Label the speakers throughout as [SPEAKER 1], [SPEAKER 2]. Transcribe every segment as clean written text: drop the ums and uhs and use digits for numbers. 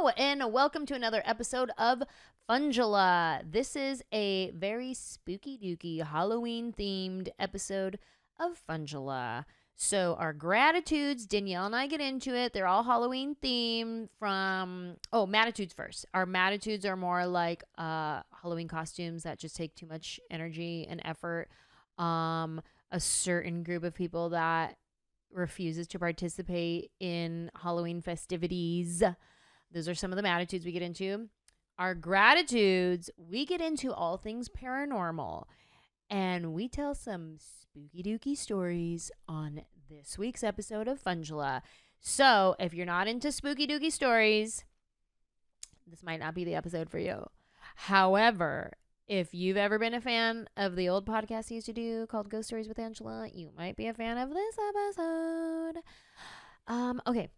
[SPEAKER 1] Hello, and welcome to another episode of Funjelah. This is a very spooky dooky Halloween-themed episode of Funjelah. So our gratitudes, Danielle and I get into it. They're all Halloween themed from, maditudes first. Our maditudes are more like Halloween costumes that just take too much energy and effort. A certain group of people that refuses to participate in Halloween festivities. Those are some of the maditudes we get into. Our gratitudes, we get into all things paranormal. And we tell some spooky dooky stories on this week's episode of Funjelah. So if you're not into spooky dooky stories, this might not be the episode for you. However, if you've ever been a fan of the old podcast I used to do called Ghost Stories with Anjelah, you might be a fan of this episode. Okay.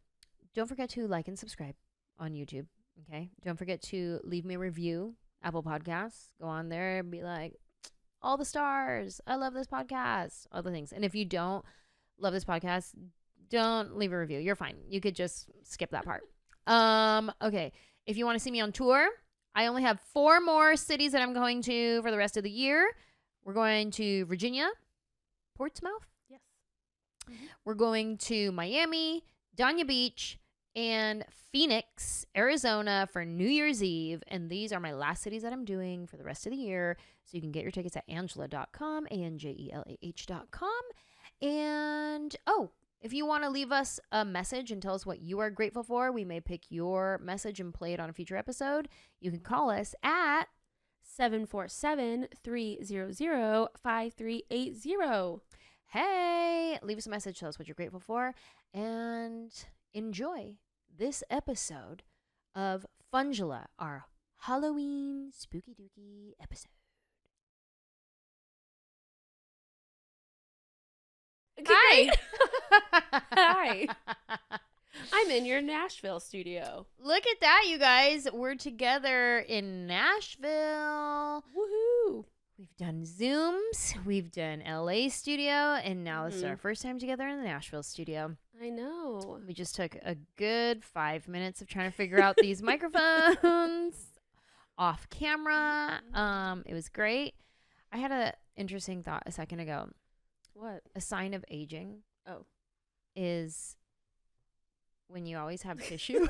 [SPEAKER 1] Don't forget to like and subscribe on YouTube. Okay. Don't forget to leave me a review. Apple Podcasts. Go on there and be like, all the stars. I love this podcast. All the things. And if you don't love this podcast, don't leave a review. You're fine. You could just skip that part. Okay. If you want to see me on tour, I only have 4 more cities that I'm going to for the rest of the year. We're going to Virginia, Portsmouth.
[SPEAKER 2] Yes.
[SPEAKER 1] Mm-hmm. We're going to Miami, Dania Beach, and Phoenix, Arizona for New Year's Eve. And these are my last cities that I'm doing for the rest of the year. So you can get your tickets at anjelah.com, ANJELAH.com. And, if you want to leave us a message and tell us what you are grateful for, we may pick your message and play it on a future episode. You can call us at
[SPEAKER 2] 747-300-5380.
[SPEAKER 1] Hey, leave us a message. Tell us what you're grateful for. And enjoy this episode of Funjelah, our Halloween spooky dooky episode.
[SPEAKER 2] Okay, Hi. I'm in your Nashville studio.
[SPEAKER 1] Look at that, you guys. We're together in Nashville.
[SPEAKER 2] Woohoo.
[SPEAKER 1] We've done Zooms. We've done LA studio. And now this is our first time together in the Nashville studio.
[SPEAKER 2] I know.
[SPEAKER 1] We just took a good 5 minutes of trying to figure out these microphones off camera. It was great. I had an interesting thought a second ago.
[SPEAKER 2] What?
[SPEAKER 1] A sign of aging is when you always have tissue.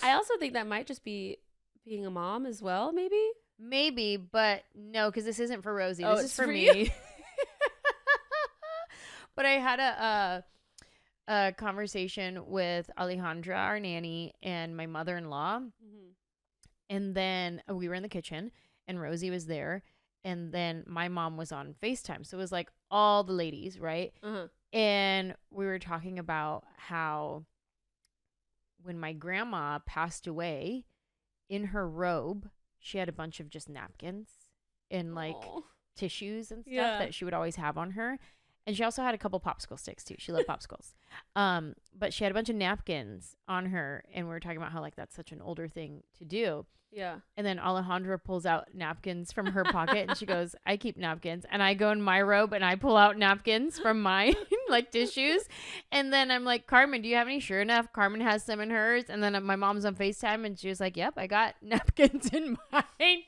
[SPEAKER 2] I also think that might just be being a mom as well, maybe?
[SPEAKER 1] Maybe, but no, because this isn't for Rosie.
[SPEAKER 2] Oh,
[SPEAKER 1] this is for me.
[SPEAKER 2] you?
[SPEAKER 1] But I had a conversation with Alejandra, our nanny, and my mother-in-law.
[SPEAKER 2] Mm-hmm.
[SPEAKER 1] And then we were in the kitchen, and Rosie was there. And then my mom was on FaceTime. So it was like all the ladies, right?
[SPEAKER 2] Uh-huh.
[SPEAKER 1] And we were talking about how when my grandma passed away, in her robe, she had a bunch of just napkins and like tissues and stuff that she would always have on her. And she also had a couple popsicle sticks too. She loved popsicles. But she had a bunch of napkins on her. And we were talking about how like that's such an older thing to do.
[SPEAKER 2] Yeah.
[SPEAKER 1] And then Alejandra pulls out napkins from her pocket and she goes, I keep napkins. And I go in my robe and I pull out napkins from mine, like tissues. And then I'm like, Carmen, do you have any? Sure enough, Carmen has some in hers. And then my mom's on FaceTime and she was like, yep, I got napkins in mine.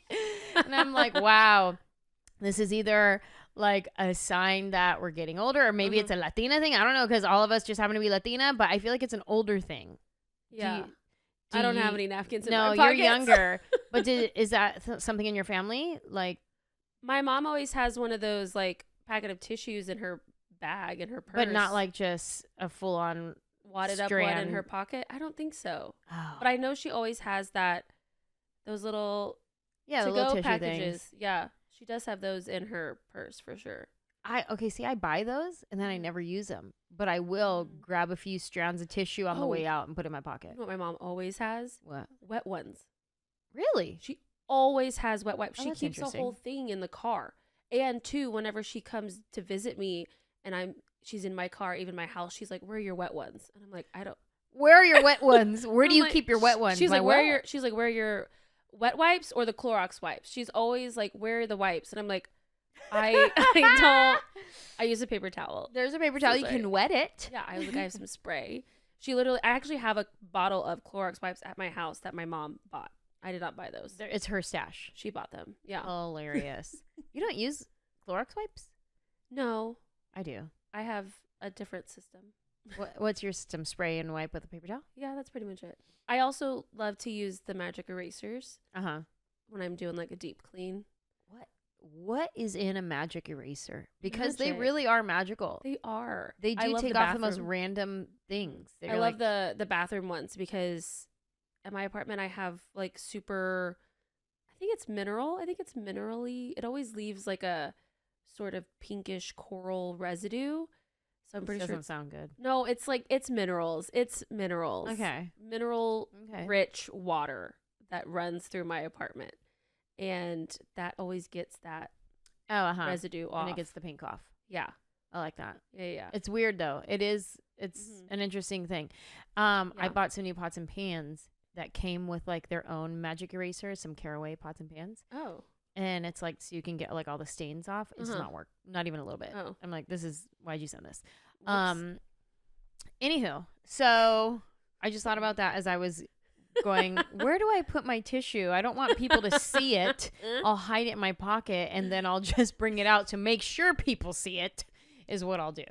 [SPEAKER 1] And I'm like, wow, this is either like a sign that we're getting older or maybe it's a Latina thing. I don't know, because all of us just happen to be Latina, but I feel like it's an older thing.
[SPEAKER 2] Yeah. I don't have any napkins in my pockets.
[SPEAKER 1] No, you're younger. But is that something in your family? Like,
[SPEAKER 2] my mom always has one of those like packet of tissues in her bag, in her purse.
[SPEAKER 1] but not like just a full on
[SPEAKER 2] wadded up one in her pocket. I don't think so.
[SPEAKER 1] Oh.
[SPEAKER 2] But I know she always has those little
[SPEAKER 1] the
[SPEAKER 2] to-go
[SPEAKER 1] little tissue
[SPEAKER 2] packages.
[SPEAKER 1] things.
[SPEAKER 2] Yeah, she does have those in her purse for sure.
[SPEAKER 1] I buy those and then I never use them. But I will grab a few strands of tissue on the way out and put it in my pocket.
[SPEAKER 2] You know what my mom always has?
[SPEAKER 1] What?
[SPEAKER 2] Wet ones.
[SPEAKER 1] Really?
[SPEAKER 2] She always has wet wipes.
[SPEAKER 1] Oh,
[SPEAKER 2] She
[SPEAKER 1] that's
[SPEAKER 2] keeps the whole thing in the car. And too, whenever she comes to visit me and she's in my car, even my house, she's like, where are your wet ones? And I'm like, I don't.
[SPEAKER 1] Where are your wet ones? Where do you keep your wet ones?
[SPEAKER 2] She's like, where are your wet wipes or the Clorox wipes? She's always like, where are the wipes? And I'm like, I use a paper towel.
[SPEAKER 1] There's a paper towel. You can wet it.
[SPEAKER 2] Yeah, I was like, I have some spray. She literally, I actually have a bottle of Clorox wipes at my house that my mom bought. I did not buy those.
[SPEAKER 1] It's her stash.
[SPEAKER 2] She bought them. Yeah.
[SPEAKER 1] Hilarious. You don't use Clorox wipes?
[SPEAKER 2] No,
[SPEAKER 1] I do.
[SPEAKER 2] I have a different system.
[SPEAKER 1] What's your system? Spray and wipe with a paper towel?
[SPEAKER 2] Yeah, that's pretty much it. I also love to use the magic erasers
[SPEAKER 1] Uh-huh.
[SPEAKER 2] when I'm doing like a deep clean.
[SPEAKER 1] What is in a magic eraser? Because they
[SPEAKER 2] Magic.
[SPEAKER 1] really are magical.
[SPEAKER 2] They are.
[SPEAKER 1] They
[SPEAKER 2] I
[SPEAKER 1] do
[SPEAKER 2] love
[SPEAKER 1] take
[SPEAKER 2] the
[SPEAKER 1] off the most
[SPEAKER 2] bathroom.
[SPEAKER 1] random things.
[SPEAKER 2] I love the bathroom ones because at my apartment I have like super, I think it's mineral. I think it's minerally. It always leaves like a sort of pinkish coral residue. So I'm pretty sure.
[SPEAKER 1] Doesn't sound good.
[SPEAKER 2] No, it's like it's minerals. It's minerals.
[SPEAKER 1] Okay.
[SPEAKER 2] Mineral
[SPEAKER 1] Okay.
[SPEAKER 2] rich water that runs through my apartment. And that always gets that
[SPEAKER 1] Oh, uh-huh.
[SPEAKER 2] residue off.
[SPEAKER 1] And it gets the pink off.
[SPEAKER 2] Yeah.
[SPEAKER 1] I like that.
[SPEAKER 2] Yeah.
[SPEAKER 1] It's weird though. It's
[SPEAKER 2] Mhm.
[SPEAKER 1] an interesting thing.
[SPEAKER 2] Yeah.
[SPEAKER 1] I bought some new pots and pans that came with like their own magic eraser, some Caraway pots and pans.
[SPEAKER 2] Oh.
[SPEAKER 1] And it's like so you can get like all the stains off. It does
[SPEAKER 2] Uh-huh.
[SPEAKER 1] not work. Not even a little bit.
[SPEAKER 2] Oh.
[SPEAKER 1] I'm like, why'd you send this?
[SPEAKER 2] Whoops.
[SPEAKER 1] Anywho, so I just thought about that as I was going, where do I put my tissue? I don't want people to see it. I'll hide it in my pocket and then I'll just bring it out to make sure people see it is what I'll do.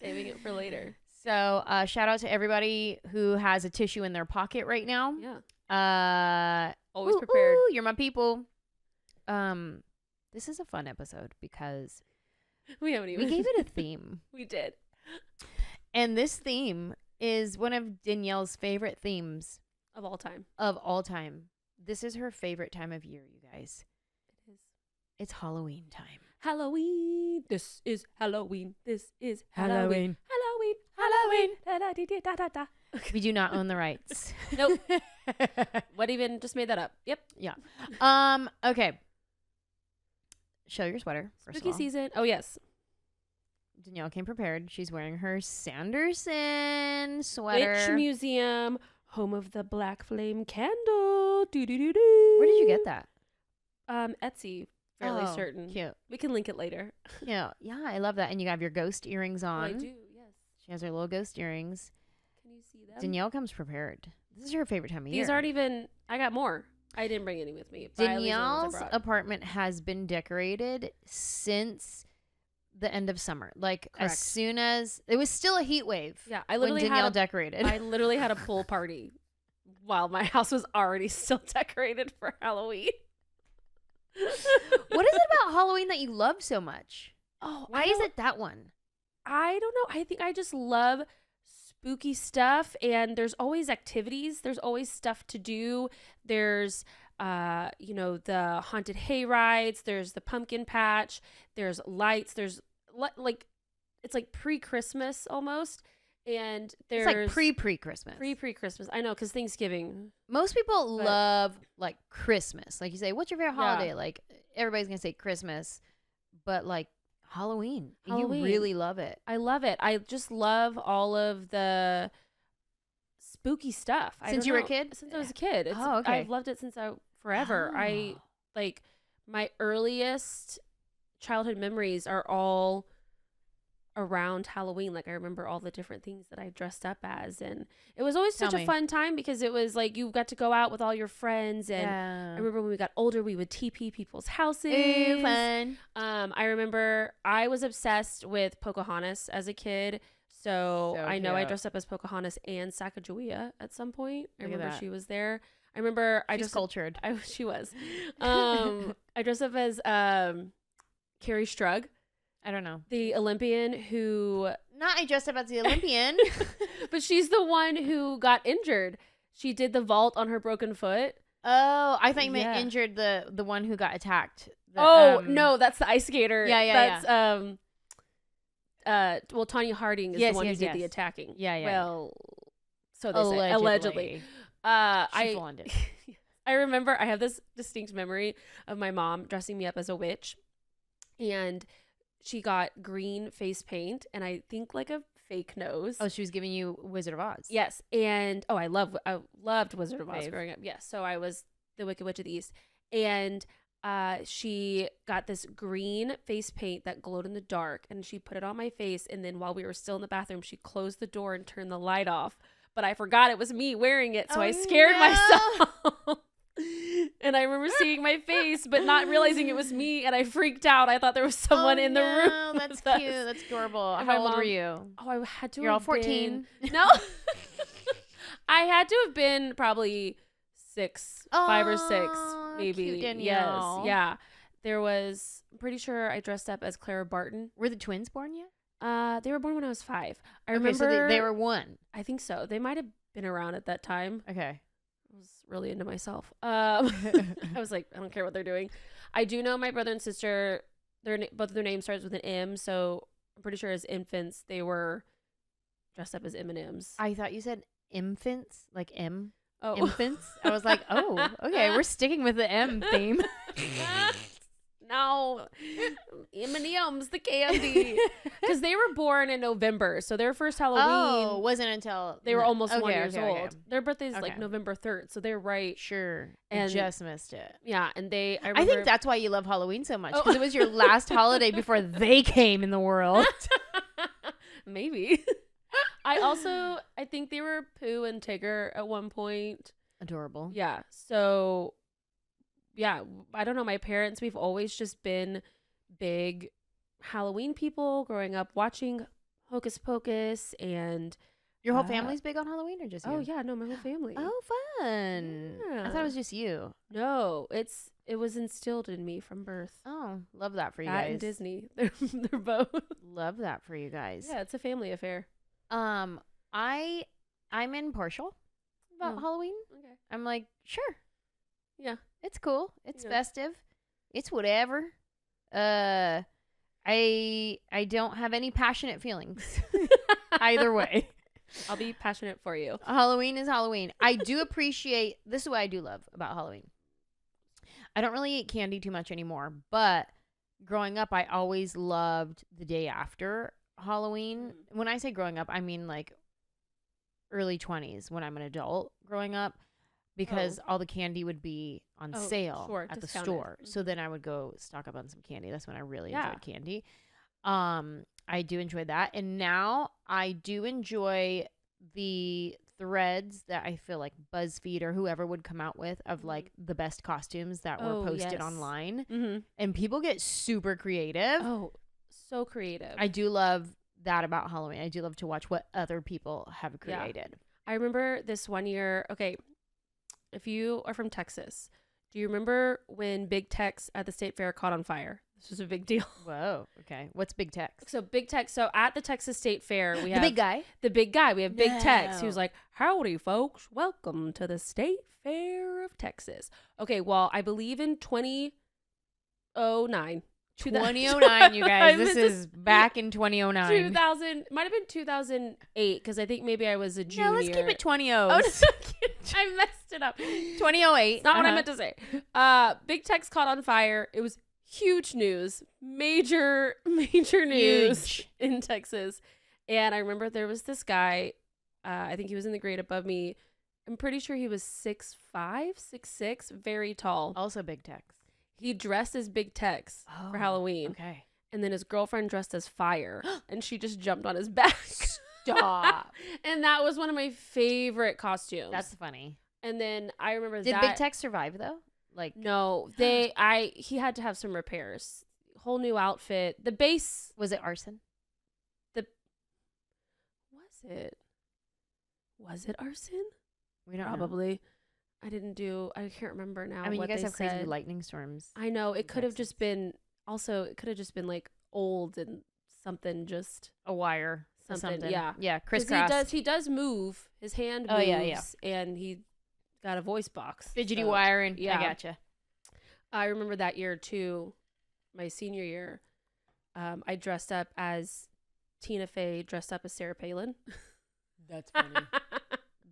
[SPEAKER 2] Saving it for later.
[SPEAKER 1] So shout out to everybody who has a tissue in their pocket right now.
[SPEAKER 2] Yeah. Always prepared.
[SPEAKER 1] You're my people. This is a fun episode because
[SPEAKER 2] We haven't even.
[SPEAKER 1] we gave it a theme.
[SPEAKER 2] We did.
[SPEAKER 1] And this theme is one of Danielle's favorite themes
[SPEAKER 2] Of all time.
[SPEAKER 1] of all time. This is her favorite time of year, you guys.
[SPEAKER 2] It is.
[SPEAKER 1] It's Halloween time.
[SPEAKER 2] Halloween. This is Halloween. This is
[SPEAKER 1] Halloween.
[SPEAKER 2] Halloween. Halloween. Da, da, dee, dee, da, da, da.
[SPEAKER 1] We do not own the rights.
[SPEAKER 2] Nope. What even? Just made that up. Yep.
[SPEAKER 1] Okay. Show your sweater. First
[SPEAKER 2] Spooky
[SPEAKER 1] of all.
[SPEAKER 2] season. Oh, yes.
[SPEAKER 1] Danielle came prepared. She's wearing her Sanderson sweater.
[SPEAKER 2] Witch Museum. Home of the Black Flame Candle. Doo, doo, doo, doo.
[SPEAKER 1] Where did you get that?
[SPEAKER 2] Etsy. Fairly
[SPEAKER 1] Oh,
[SPEAKER 2] certain.
[SPEAKER 1] Cute.
[SPEAKER 2] We can link it later.
[SPEAKER 1] Yeah, I love that. And you have your ghost earrings
[SPEAKER 2] Oh,
[SPEAKER 1] on.
[SPEAKER 2] I do. Yes.
[SPEAKER 1] She has her little ghost earrings.
[SPEAKER 2] Can you see them?
[SPEAKER 1] Danielle comes prepared. This is her favorite time of year.
[SPEAKER 2] These aren't even. I got more. I didn't bring any with me. But I at least know the ones I
[SPEAKER 1] Danielle's
[SPEAKER 2] brought.
[SPEAKER 1] apartment has been decorated since the end of summer. Like
[SPEAKER 2] Correct.
[SPEAKER 1] as soon as it was still a heat wave.
[SPEAKER 2] Yeah, I
[SPEAKER 1] when
[SPEAKER 2] literally
[SPEAKER 1] Danielle
[SPEAKER 2] had a,
[SPEAKER 1] decorated.
[SPEAKER 2] I literally had a pool party while my house was already still decorated for Halloween.
[SPEAKER 1] What is it about Halloween that you love so much?
[SPEAKER 2] Oh,
[SPEAKER 1] Why is it that one?
[SPEAKER 2] I don't know. I think I just love spooky stuff, and there's always activities. There's always stuff to do. There's the haunted hay rides. There's the pumpkin patch. There's lights. There's like it's like pre-Christmas almost, and there's
[SPEAKER 1] It's like pre-Christmas.
[SPEAKER 2] pre-Christmas. I know, because Thanksgiving.
[SPEAKER 1] Most people
[SPEAKER 2] But-
[SPEAKER 1] love like Christmas. Like you say, what's your favorite
[SPEAKER 2] Yeah.
[SPEAKER 1] holiday? Like everybody's gonna say Christmas, but like Halloween,
[SPEAKER 2] Halloween.
[SPEAKER 1] you really love it.
[SPEAKER 2] I love it. I just love all of the spooky stuff.
[SPEAKER 1] Since you were a kid?
[SPEAKER 2] Since I was a kid.
[SPEAKER 1] Oh, okay.
[SPEAKER 2] I've loved it since forever. I
[SPEAKER 1] Oh.
[SPEAKER 2] like my earliest childhood memories are all around Halloween. Like I remember all the different things that I dressed up as, and it was always
[SPEAKER 1] Tell
[SPEAKER 2] such
[SPEAKER 1] me.
[SPEAKER 2] a fun time because it was like you got to go out with all your friends, and I remember when we got older, we would TP people's houses.
[SPEAKER 1] Ooh, fun.
[SPEAKER 2] I remember I was obsessed with Pocahontas as a kid. So I know I
[SPEAKER 1] cute.
[SPEAKER 2] dressed up as Pocahontas and Sacagawea at some point. I
[SPEAKER 1] Look at
[SPEAKER 2] remember
[SPEAKER 1] that.
[SPEAKER 2] she was there. I remember I
[SPEAKER 1] She's
[SPEAKER 2] dressed
[SPEAKER 1] cultured.
[SPEAKER 2] she was. I dressed up as Carrie Strug,
[SPEAKER 1] I don't know.
[SPEAKER 2] the Olympian who
[SPEAKER 1] Not I dressed up as the Olympian.
[SPEAKER 2] but she's the one who got injured. She did the vault on her broken foot.
[SPEAKER 1] Oh, I thought you meant
[SPEAKER 2] Yeah.
[SPEAKER 1] injured the one who got attacked.
[SPEAKER 2] No, that's the ice skater.
[SPEAKER 1] Yeah.
[SPEAKER 2] That's well, Tanya Harding is
[SPEAKER 1] Yes,
[SPEAKER 2] the one
[SPEAKER 1] yes,
[SPEAKER 2] who did the
[SPEAKER 1] yes.
[SPEAKER 2] attacking.
[SPEAKER 1] Yeah.
[SPEAKER 2] Well, so they say allegedly.
[SPEAKER 1] She
[SPEAKER 2] I
[SPEAKER 1] full-on did.
[SPEAKER 2] I remember I have this distinct memory of my mom dressing me up as a witch, and she got green face paint and I think like a fake nose.
[SPEAKER 1] Oh, she was giving you Wizard of Oz.
[SPEAKER 2] Yes, and I loved Wizard of Oz
[SPEAKER 1] Fave.
[SPEAKER 2] growing up. Yes, so I was the Wicked Witch of the East, and she got this green face paint that glowed in the dark, and she put it on my face. And then while we were still in the bathroom, she closed the door and turned the light off. But I forgot it was me wearing it, so I scared myself. And I remember seeing my face, but not realizing it was me, and I freaked out. I thought there was someone in the room.
[SPEAKER 1] That's cute. That's adorable. How old were you?
[SPEAKER 2] Oh, I had to.
[SPEAKER 1] You're all 14.
[SPEAKER 2] No, I had to have been probably 6, 5 or 6, maybe.
[SPEAKER 1] Cute Danielle.
[SPEAKER 2] Yes, yeah. There was. I'm pretty sure I dressed up as Clara Barton.
[SPEAKER 1] Were the twins born yet?
[SPEAKER 2] They were born when I was 5. I
[SPEAKER 1] Okay,
[SPEAKER 2] remember
[SPEAKER 1] so they were 1.
[SPEAKER 2] I think so. They might have been around at that time.
[SPEAKER 1] Okay.
[SPEAKER 2] I was really into myself. I was like, I don't care what they're doing. I do know my brother and sister, both of their names starts with an M, so I'm pretty sure as infants they were dressed up as M&Ms.
[SPEAKER 1] I thought you said infants, like M.
[SPEAKER 2] Oh,
[SPEAKER 1] Infants. I was like, oh, okay, we're sticking with the M theme.
[SPEAKER 2] No, M&M's, the candy, because they were born in November, so their first Halloween
[SPEAKER 1] wasn't until
[SPEAKER 2] they were almost 1 year old.
[SPEAKER 1] Okay.
[SPEAKER 2] Their birthday's like November 3rd, so they're right.
[SPEAKER 1] Sure,
[SPEAKER 2] and
[SPEAKER 1] you just missed it.
[SPEAKER 2] Yeah, and I
[SPEAKER 1] think that's why you love Halloween so much, because it was your last holiday before they came in the world.
[SPEAKER 2] Maybe. I think they were Pooh and Tigger at one point.
[SPEAKER 1] Adorable.
[SPEAKER 2] Yeah. So, yeah, I don't know. My parents, we've always just been big Halloween people growing up watching Hocus Pocus, and
[SPEAKER 1] your whole family's big on Halloween, or just you?
[SPEAKER 2] Oh yeah, no, my whole family.
[SPEAKER 1] Oh, fun.
[SPEAKER 2] Yeah.
[SPEAKER 1] I thought it was just you.
[SPEAKER 2] No, it was instilled in me from birth.
[SPEAKER 1] Oh, love that for you
[SPEAKER 2] That
[SPEAKER 1] guys.
[SPEAKER 2] and Disney. They're both.
[SPEAKER 1] Love that for you guys.
[SPEAKER 2] Yeah, it's a family affair.
[SPEAKER 1] I'm impartial about Halloween.
[SPEAKER 2] Okay.
[SPEAKER 1] I'm like, sure.
[SPEAKER 2] Yeah.
[SPEAKER 1] It's cool. It's festive. It's whatever. I don't have any passionate feelings either way.
[SPEAKER 2] I'll be passionate for you.
[SPEAKER 1] Halloween is Halloween. I do appreciate, this is what I do love about Halloween. I don't really eat candy too much anymore, but growing up, I always loved the day after Halloween. When I say growing up, I mean like early 20s when I'm an adult growing up, because all the candy would be on sale at the store. So then I would go stock up on some candy. That's when I really enjoyed candy. I do enjoy that. And now I do enjoy the threads that I feel like BuzzFeed or whoever would come out with of like the best costumes that were posted online. And people get super creative.
[SPEAKER 2] Oh, so creative.
[SPEAKER 1] I do love that about Halloween. I do love to watch what other people have created.
[SPEAKER 2] Yeah. I remember this one year. Okay, if you are from Texas, do you remember when Big Tex at the State Fair caught on fire? This was a big deal.
[SPEAKER 1] Whoa. Okay. What's Big Tex?
[SPEAKER 2] So Big Tex. So at the Texas State Fair, we have
[SPEAKER 1] the big guy.
[SPEAKER 2] The big guy. We have Big Tex. He was like, "Howdy, folks. Welcome to the State Fair of Texas." Okay. Well, I believe in 2009.
[SPEAKER 1] 2009, you guys. This is back in 2009.
[SPEAKER 2] 2000, might have been 2008, because I think maybe I was a junior.
[SPEAKER 1] No, let's keep it 20.
[SPEAKER 2] Oh, no, I messed it up.
[SPEAKER 1] 2008.
[SPEAKER 2] Not what I meant to say. Big Tex caught on fire. It was huge news. Major news in Texas. And I remember there was this guy, I think he was in the grade above me. I'm pretty sure he was 6'5", 6'6", very tall.
[SPEAKER 1] Also Big Tex.
[SPEAKER 2] He dressed as Big Tex for Halloween.
[SPEAKER 1] Okay.
[SPEAKER 2] And then his girlfriend dressed as Fire. And she just jumped on his back.
[SPEAKER 1] Stop.
[SPEAKER 2] And that was one of my favorite costumes.
[SPEAKER 1] That's funny.
[SPEAKER 2] And then I remember
[SPEAKER 1] Did Big Tex survive though? Like
[SPEAKER 2] no, he had to have some repairs. Whole new outfit. The base.
[SPEAKER 1] Was it arson?
[SPEAKER 2] Was it arson?
[SPEAKER 1] We don't
[SPEAKER 2] Probably. I can't remember now.
[SPEAKER 1] I mean,
[SPEAKER 2] what
[SPEAKER 1] you guys
[SPEAKER 2] they
[SPEAKER 1] have crazy
[SPEAKER 2] said.
[SPEAKER 1] lightning storms.
[SPEAKER 2] I know. It could have just been, it could have just been like old and something, just
[SPEAKER 1] a wire.
[SPEAKER 2] Something. Yeah.
[SPEAKER 1] Yeah. Crisscross.
[SPEAKER 2] He does move. His hand moves.
[SPEAKER 1] Yeah.
[SPEAKER 2] And he got a voice box.
[SPEAKER 1] Fidgety wiring.
[SPEAKER 2] Yeah.
[SPEAKER 1] I gotcha.
[SPEAKER 2] I remember that year too, my senior year. I dressed up as Tina Fey, dressed up as Sarah Palin.
[SPEAKER 1] That's funny.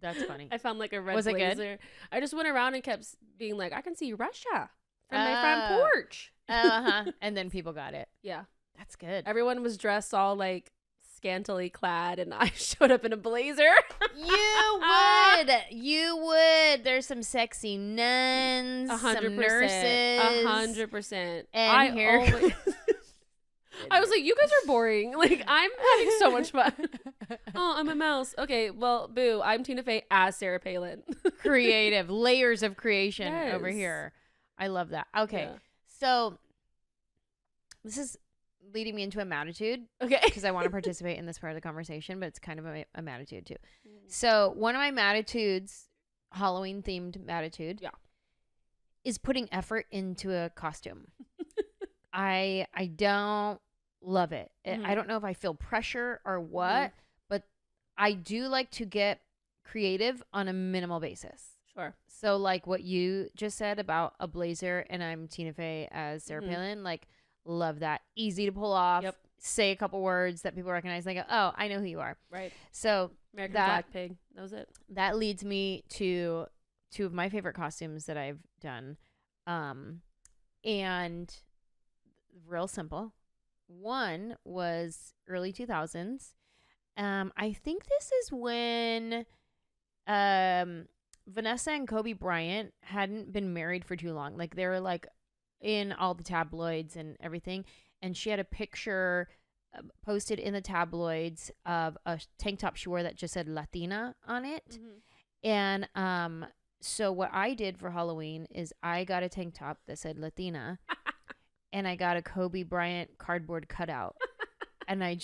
[SPEAKER 1] That's funny.
[SPEAKER 2] I found like a red
[SPEAKER 1] Was it
[SPEAKER 2] blazer.
[SPEAKER 1] good?
[SPEAKER 2] I just went around and kept being like, I can see Russia from my front porch.
[SPEAKER 1] And then people got it.
[SPEAKER 2] Yeah.
[SPEAKER 1] That's good.
[SPEAKER 2] Everyone was dressed all like scantily clad, and I showed up in a blazer.
[SPEAKER 1] You would. You would. There's some sexy nuns, some nurses.
[SPEAKER 2] 100%.
[SPEAKER 1] And here.
[SPEAKER 2] I was like, you guys are boring. Like, I'm having so much fun. Oh, I'm a mouse. Okay, well, boo. I'm Tina Fey as Sarah Palin.
[SPEAKER 1] Creative. Layers of creation over here. I love that. Okay.
[SPEAKER 2] Yeah.
[SPEAKER 1] So this is leading me into a maditude.
[SPEAKER 2] Okay.
[SPEAKER 1] Because I want to participate in this part of the conversation, but it's kind of a maditude too. So one of my maditudes, Halloween themed maditude, is putting effort into a costume. I don't love it. I don't know if I feel pressure or what, but I do like to get creative on a minimal basis.
[SPEAKER 2] Sure.
[SPEAKER 1] So like what you just said about a blazer and I'm Tina Fey as Sarah Palin, like love that. Easy to pull off.
[SPEAKER 2] Yep.
[SPEAKER 1] Say a couple words that people recognize. They go, oh, I know who you are.
[SPEAKER 2] Right.
[SPEAKER 1] So
[SPEAKER 2] American Black Pig. That was it. That
[SPEAKER 1] leads me to two of my favorite costumes that I've done. And real simple. One was early 2000s. I think this is when Vanessa and Kobe Bryant hadn't been married for too long. Like they were like in all the tabloids and everything. And she had a picture posted in the tabloids of a tank top she wore that just said Latina on it. And so what I did for Halloween is I got a tank top that said Latina. And I got a Kobe Bryant cardboard cutout. And I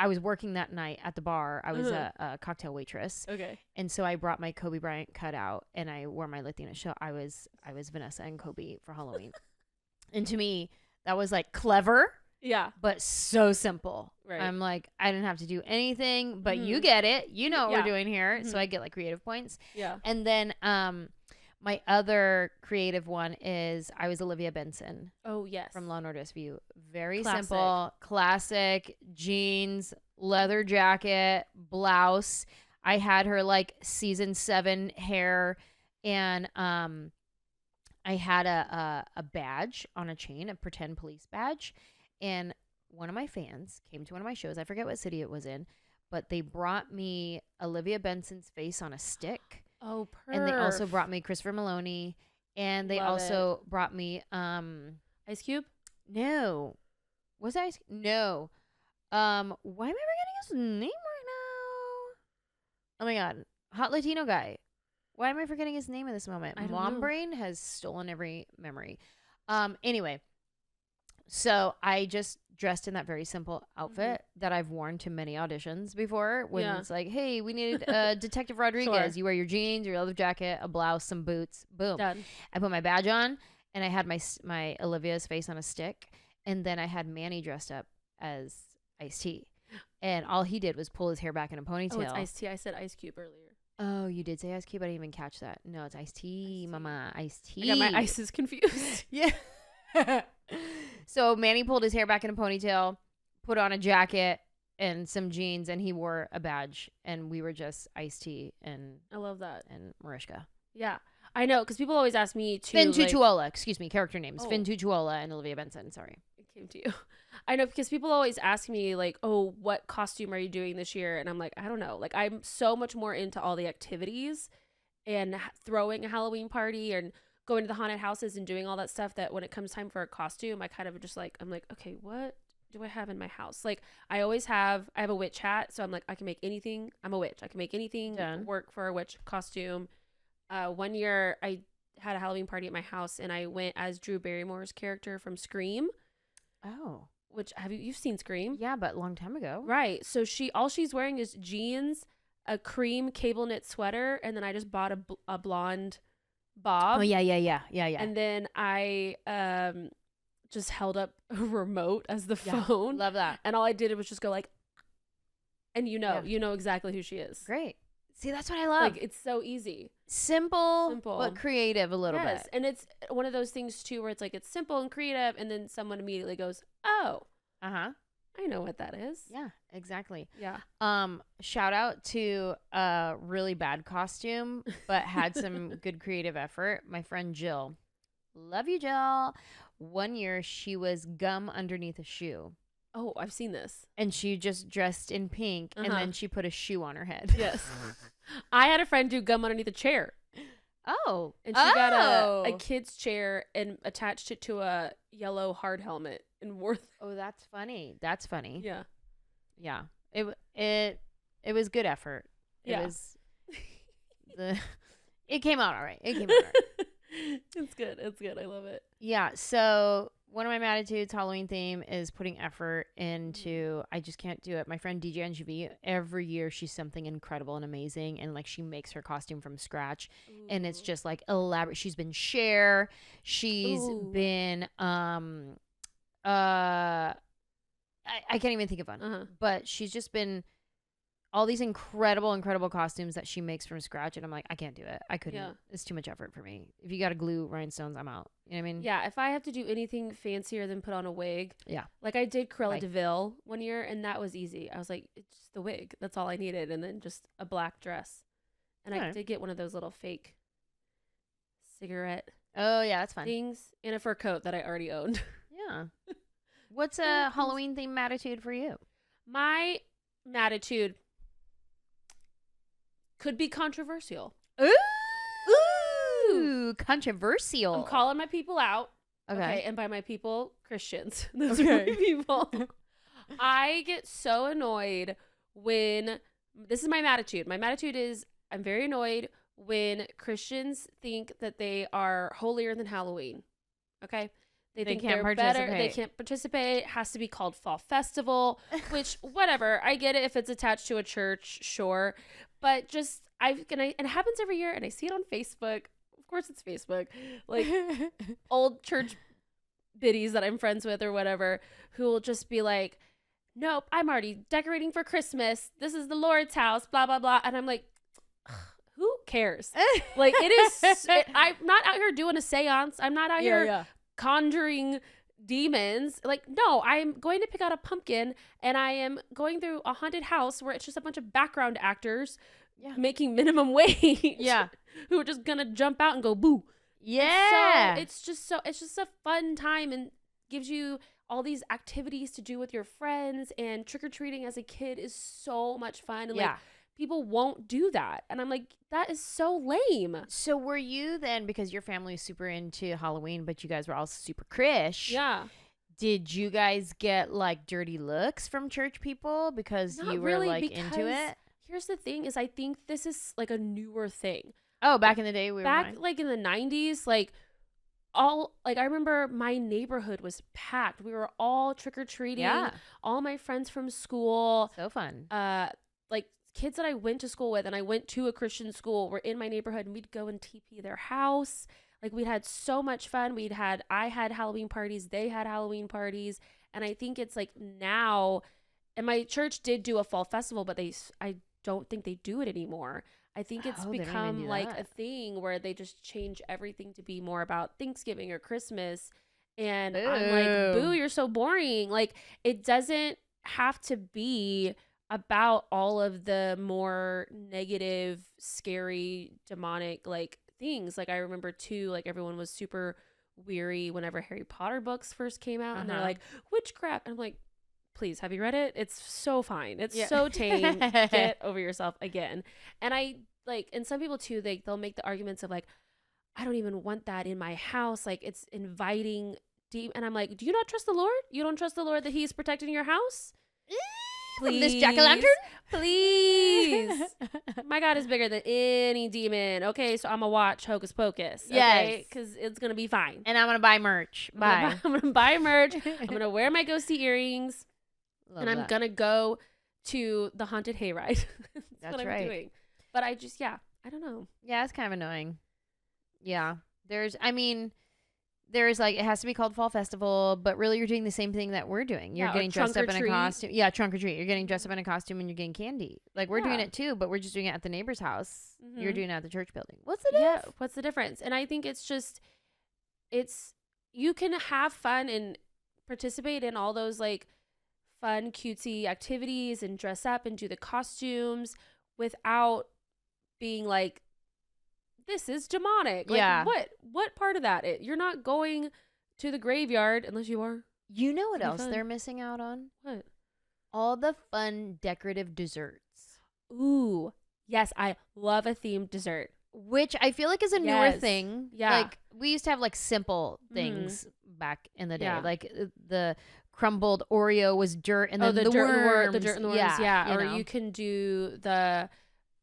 [SPEAKER 1] was working that night at the bar. I was a cocktail waitress.
[SPEAKER 2] Okay.
[SPEAKER 1] And so I brought my Kobe Bryant cutout and I wore my Latina show. I was Vanessa and Kobe for Halloween. And to me, that was like clever.
[SPEAKER 2] Yeah.
[SPEAKER 1] But so simple.
[SPEAKER 2] Right.
[SPEAKER 1] I'm like, I didn't have to do anything, but you get it. You know what we're doing here. So I get like creative points.
[SPEAKER 2] Yeah.
[SPEAKER 1] And then my other creative one is I was Olivia Benson.
[SPEAKER 2] Oh, yes.
[SPEAKER 1] From Law and Order SVU. Very simple, classic, jeans, leather jacket, blouse. I had her like season 7 hair, and I had a badge on a chain, a pretend police badge, and one of my fans came to one of my shows. I forget what city it was in, but they brought me Olivia Benson's face on a stick.
[SPEAKER 2] Oh, perfect.
[SPEAKER 1] And they also brought me Christopher Maloney, and they also brought me
[SPEAKER 2] Ice Cube.
[SPEAKER 1] No, was that Ice Cube? No. Why am I forgetting his name right now? Oh my god, hot Latino guy. Why am I forgetting his name at this moment? Mom brain has stolen every memory. Anyway, so I just dressed in that very simple outfit that I've worn to many auditions before. When it's like, hey, we need Detective Rodriguez. You wear your jeans, your leather jacket, a blouse, some boots. Boom.
[SPEAKER 2] Done.
[SPEAKER 1] I put my badge on, and I had my Olivia's face on a stick, and then I had Manny dressed up as Ice-T, and all he did was pull his hair back in a ponytail.
[SPEAKER 2] Oh, it's Ice-T. I said Ice Cube earlier.
[SPEAKER 1] Oh, you did say Ice Cube? I didn't even catch that. No, it's Ice-T, mama. Ice-T.
[SPEAKER 2] I got my ices confused.
[SPEAKER 1] Yeah. So Manny pulled his hair back in a ponytail, put on a jacket and some jeans, and he wore a badge, and we were just Ice-T and
[SPEAKER 2] I love that.
[SPEAKER 1] And Mariska.
[SPEAKER 2] Yeah, I know, because people always ask me to
[SPEAKER 1] Finn Tutuola, excuse me, character names.
[SPEAKER 2] Oh.
[SPEAKER 1] Finn Tutuola and Olivia Benson. Sorry,
[SPEAKER 2] it came to you. I know, because people always ask me like, oh, what costume are you doing this year? And I'm like, I don't know. Like, I'm so much more into all the activities and throwing a Halloween party and going to the haunted houses and doing all that stuff, that when it comes time for a costume, I kind of just like, I'm like, okay, what do I have in my house? Like, I have a witch hat, so I'm like, I can make anything. I'm a witch. I can make anything work for a witch costume. One year I had a Halloween party at my house, and I went as Drew Barrymore's character from Scream.
[SPEAKER 1] Oh,
[SPEAKER 2] which you've seen Scream?
[SPEAKER 1] Yeah, but a long time ago.
[SPEAKER 2] Right. So all she's wearing is jeans, a cream cable knit sweater, and then I just bought a blonde bob.
[SPEAKER 1] Oh yeah.
[SPEAKER 2] And then I just held up a remote as the phone.
[SPEAKER 1] Love that.
[SPEAKER 2] And all I did was just go like, and you know exactly who she is.
[SPEAKER 1] Great. See, that's what I love.
[SPEAKER 2] Like, it's so easy.
[SPEAKER 1] Simple, but creative a little bit.
[SPEAKER 2] And it's one of those things too where it's like, it's simple and creative, and then someone immediately goes, oh, I know what that is.
[SPEAKER 1] Yeah, exactly.
[SPEAKER 2] Yeah.
[SPEAKER 1] Shout out to a really bad costume, but had some good creative effort. My friend Jill. Love you, Jill. One year she was gum underneath a shoe.
[SPEAKER 2] Oh, I've seen this.
[SPEAKER 1] And she just dressed in pink, and then she put a shoe on her head.
[SPEAKER 2] Yes. I had a friend do gum underneath a chair.
[SPEAKER 1] Oh.
[SPEAKER 2] And she got a kid's chair and attached it to a yellow hard helmet and wore
[SPEAKER 1] Oh, that's funny. That's funny.
[SPEAKER 2] Yeah.
[SPEAKER 1] Yeah. It was good effort. It was it came out all right. It came out all right.
[SPEAKER 2] It's good. It's good. I love it.
[SPEAKER 1] Yeah. So one of my maditudes Halloween theme is putting effort into, I just can't do it. My friend DJ Anjelah, every year she's something incredible and amazing. And like she makes her costume from scratch. Ooh. And it's just like elaborate. She's been Cher. She's been, I can't even think of one, but she's just been all these incredible costumes that she makes from scratch. And I'm like, I can't do it. I couldn't. Yeah. It's too much effort for me. If you got to glue rhinestones, I'm out. You know what I mean?
[SPEAKER 2] Yeah. If I have to do anything fancier than put on a wig. Yeah. Like I did Cruella DeVille one year and that was easy. I was like, it's just the wig. That's all I needed. And then just a black dress. And I did get one of those little fake cigarette.
[SPEAKER 1] Oh yeah. That's fun.
[SPEAKER 2] Things and a fur coat that I already owned.
[SPEAKER 1] Yeah. What's a Halloween themed maditude for you?
[SPEAKER 2] My maditude could be controversial.
[SPEAKER 1] Ooh, controversial.
[SPEAKER 2] I'm calling my people out. Okay. And by my people, Christians. Those are my people. I get so annoyed when, this is my maditude. My maditude is I'm very annoyed when Christians think that they are holier than Halloween. Okay? They think they're better. They can't participate. It has to be called Fall Festival, which, whatever. I get it if it's attached to a church, sure. But just, and it happens every year, and I see it on Facebook. Of course it's Facebook. Like, old church biddies that I'm friends with or whatever, who will just be like, nope, I'm already decorating for Christmas. This is the Lord's house, blah, blah, blah. And I'm like, who cares? Like, it is, I'm not out here doing a seance. I'm not out here conjuring demons. Like, no, I'm going to pick out a pumpkin and I am going through a haunted house where it's just a bunch of background actors making minimum wage who are just gonna jump out and go boo. So it's just a fun time and gives you all these activities to do with your friends, and trick-or-treating as a kid is so much fun. And like, people won't do that. And I'm like, that is so lame.
[SPEAKER 1] So were you then, because your family is super into Halloween, but you guys were also super Krish. Yeah. Did you guys get like dirty looks from church people because
[SPEAKER 2] Not
[SPEAKER 1] you were
[SPEAKER 2] really,
[SPEAKER 1] like into it?
[SPEAKER 2] Here's the thing is I think this is like a newer thing.
[SPEAKER 1] Oh, back in the day
[SPEAKER 2] like in the 90s, like I remember my neighborhood was packed. We were all trick-or-treating. Yeah. All my friends from school.
[SPEAKER 1] So fun.
[SPEAKER 2] Like kids that I went to school with, and I went to a Christian school, were in my neighborhood, and we'd go and TP their house. Like, we'd had so much fun. I had Halloween parties. They had Halloween parties. And I think it's like now, and my church did do a fall festival, but I don't think they do it anymore. I think it's become like a thing where they just change everything to be more about Thanksgiving or Christmas. And I'm like, boo, you're so boring. Like, it doesn't have to be about all of the more negative, scary, demonic, like, things. Like, I remember too, like, everyone was super weary whenever Harry Potter books first came out, and they're like, witchcraft. And I'm like, please, have you read it? It's so fine. It's so tame. Get over yourself again. And I like, and some people too, they'll make the arguments of like, I don't even want that in my house. Like, it's inviting deep. And I'm like, do you not trust the Lord? You don't trust the Lord that He's protecting your house? Please,
[SPEAKER 1] this jack-o'-lantern?
[SPEAKER 2] Please. My God is bigger than any demon. Okay, so I'm gonna watch Hocus Pocus. Okay, because it's gonna be fine.
[SPEAKER 1] And I'm gonna buy merch.
[SPEAKER 2] I'm gonna buy merch. I'm gonna wear my ghosty earrings. Love and I'm gonna go to the haunted hayride. That's what I'm doing. But I just, I don't know.
[SPEAKER 1] Yeah, it's kind of annoying. Yeah. There's like, it has to be called Fall Festival, but really you're doing the same thing that we're doing. You're getting dressed up in a costume. Yeah, trunk or treat. You're getting dressed up in a costume and you're getting candy. Like, we're doing it too, but we're just doing it at the neighbor's house. Mm-hmm. You're doing it at the church building. What's the difference?
[SPEAKER 2] Yeah, what's the difference? And I think it's just, you can have fun and participate in all those like fun, cutesy activities and dress up and do the costumes without being like, this is demonic. Like, what part of that? You're not going to the graveyard unless you are.
[SPEAKER 1] You know what
[SPEAKER 2] It'll be
[SPEAKER 1] else
[SPEAKER 2] fun.
[SPEAKER 1] they're missing out on?
[SPEAKER 2] What?
[SPEAKER 1] All the fun decorative desserts.
[SPEAKER 2] Ooh, yes, I love a themed dessert.
[SPEAKER 1] Which I feel like is a newer
[SPEAKER 2] Yes.
[SPEAKER 1] thing.
[SPEAKER 2] Yeah.
[SPEAKER 1] Like, we used to have, like, simple things back in the day. Like, the crumbled Oreo was dirt, and then the worms.
[SPEAKER 2] The dirt and the worms, yeah.
[SPEAKER 1] you
[SPEAKER 2] Or
[SPEAKER 1] know.
[SPEAKER 2] you can do the,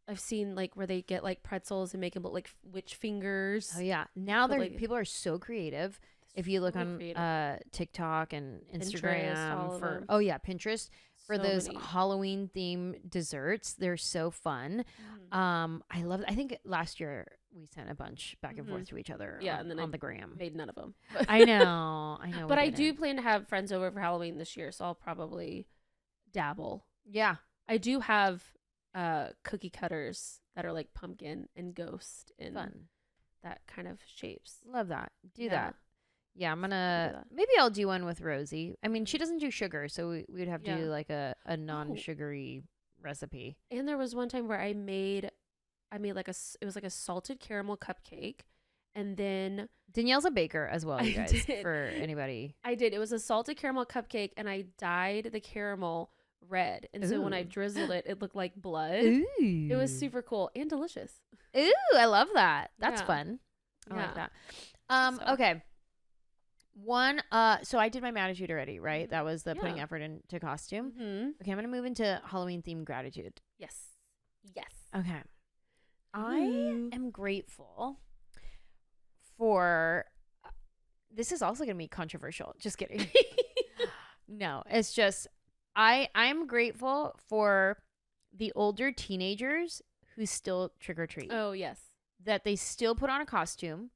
[SPEAKER 2] I've seen, like, where they get, like, pretzels and make them look like witch fingers.
[SPEAKER 1] Oh, yeah. Now
[SPEAKER 2] But, like,
[SPEAKER 1] people are so creative. If you look
[SPEAKER 2] so
[SPEAKER 1] on
[SPEAKER 2] creative.
[SPEAKER 1] TikTok and
[SPEAKER 2] Pinterest, all
[SPEAKER 1] Instagram
[SPEAKER 2] of
[SPEAKER 1] for
[SPEAKER 2] them.
[SPEAKER 1] oh yeah, Pinterest for
[SPEAKER 2] So
[SPEAKER 1] those
[SPEAKER 2] many.
[SPEAKER 1] Halloween themed desserts, they're so fun. I love. I think last year we sent a bunch back and forth to each other.
[SPEAKER 2] Yeah,
[SPEAKER 1] on,
[SPEAKER 2] and then
[SPEAKER 1] on the gram.
[SPEAKER 2] Made none of them.
[SPEAKER 1] I know. I know.
[SPEAKER 2] But
[SPEAKER 1] we
[SPEAKER 2] I do
[SPEAKER 1] didn't.
[SPEAKER 2] plan to have friends over for Halloween this year, so I'll probably dabble.
[SPEAKER 1] Yeah.
[SPEAKER 2] I do have cookie cutters that are like pumpkin and ghost and
[SPEAKER 1] Fun.
[SPEAKER 2] that kind of shapes.
[SPEAKER 1] Love that. Do
[SPEAKER 2] Yeah.
[SPEAKER 1] that. Yeah, I'm
[SPEAKER 2] do
[SPEAKER 1] gonna
[SPEAKER 2] that.
[SPEAKER 1] maybe I'll do one with Rosie. I mean, she doesn't do sugar, so we would have to
[SPEAKER 2] Yeah.
[SPEAKER 1] do like a non-sugary recipe.
[SPEAKER 2] And there was one time where I made like it was like a salted caramel cupcake, and then
[SPEAKER 1] Danielle's a baker as well, you
[SPEAKER 2] I
[SPEAKER 1] guys.
[SPEAKER 2] did.
[SPEAKER 1] For anybody.
[SPEAKER 2] I did. It was a salted caramel cupcake, and I dyed the caramel red, and so when I
[SPEAKER 1] Ooh.
[SPEAKER 2] drizzled it, it looked like blood.
[SPEAKER 1] Ooh.
[SPEAKER 2] It was super cool and delicious.
[SPEAKER 1] Ooh, I love that. That's
[SPEAKER 2] Yeah.
[SPEAKER 1] fun. I
[SPEAKER 2] Yeah.
[SPEAKER 1] like that.
[SPEAKER 2] So-
[SPEAKER 1] Okay. One, so I did my Maditude already, right? That was the putting
[SPEAKER 2] Yeah.
[SPEAKER 1] effort into costume.
[SPEAKER 2] Mm-hmm.
[SPEAKER 1] Okay, I'm gonna move into Halloween themed gratitude.
[SPEAKER 2] Yes. Yes.
[SPEAKER 1] Okay. I
[SPEAKER 2] Ooh.
[SPEAKER 1] am grateful for this is also gonna be controversial. Just kidding. No, it's just I'm grateful for the older teenagers who still trick or treat.
[SPEAKER 2] Oh, yes.
[SPEAKER 1] That they still put on a costume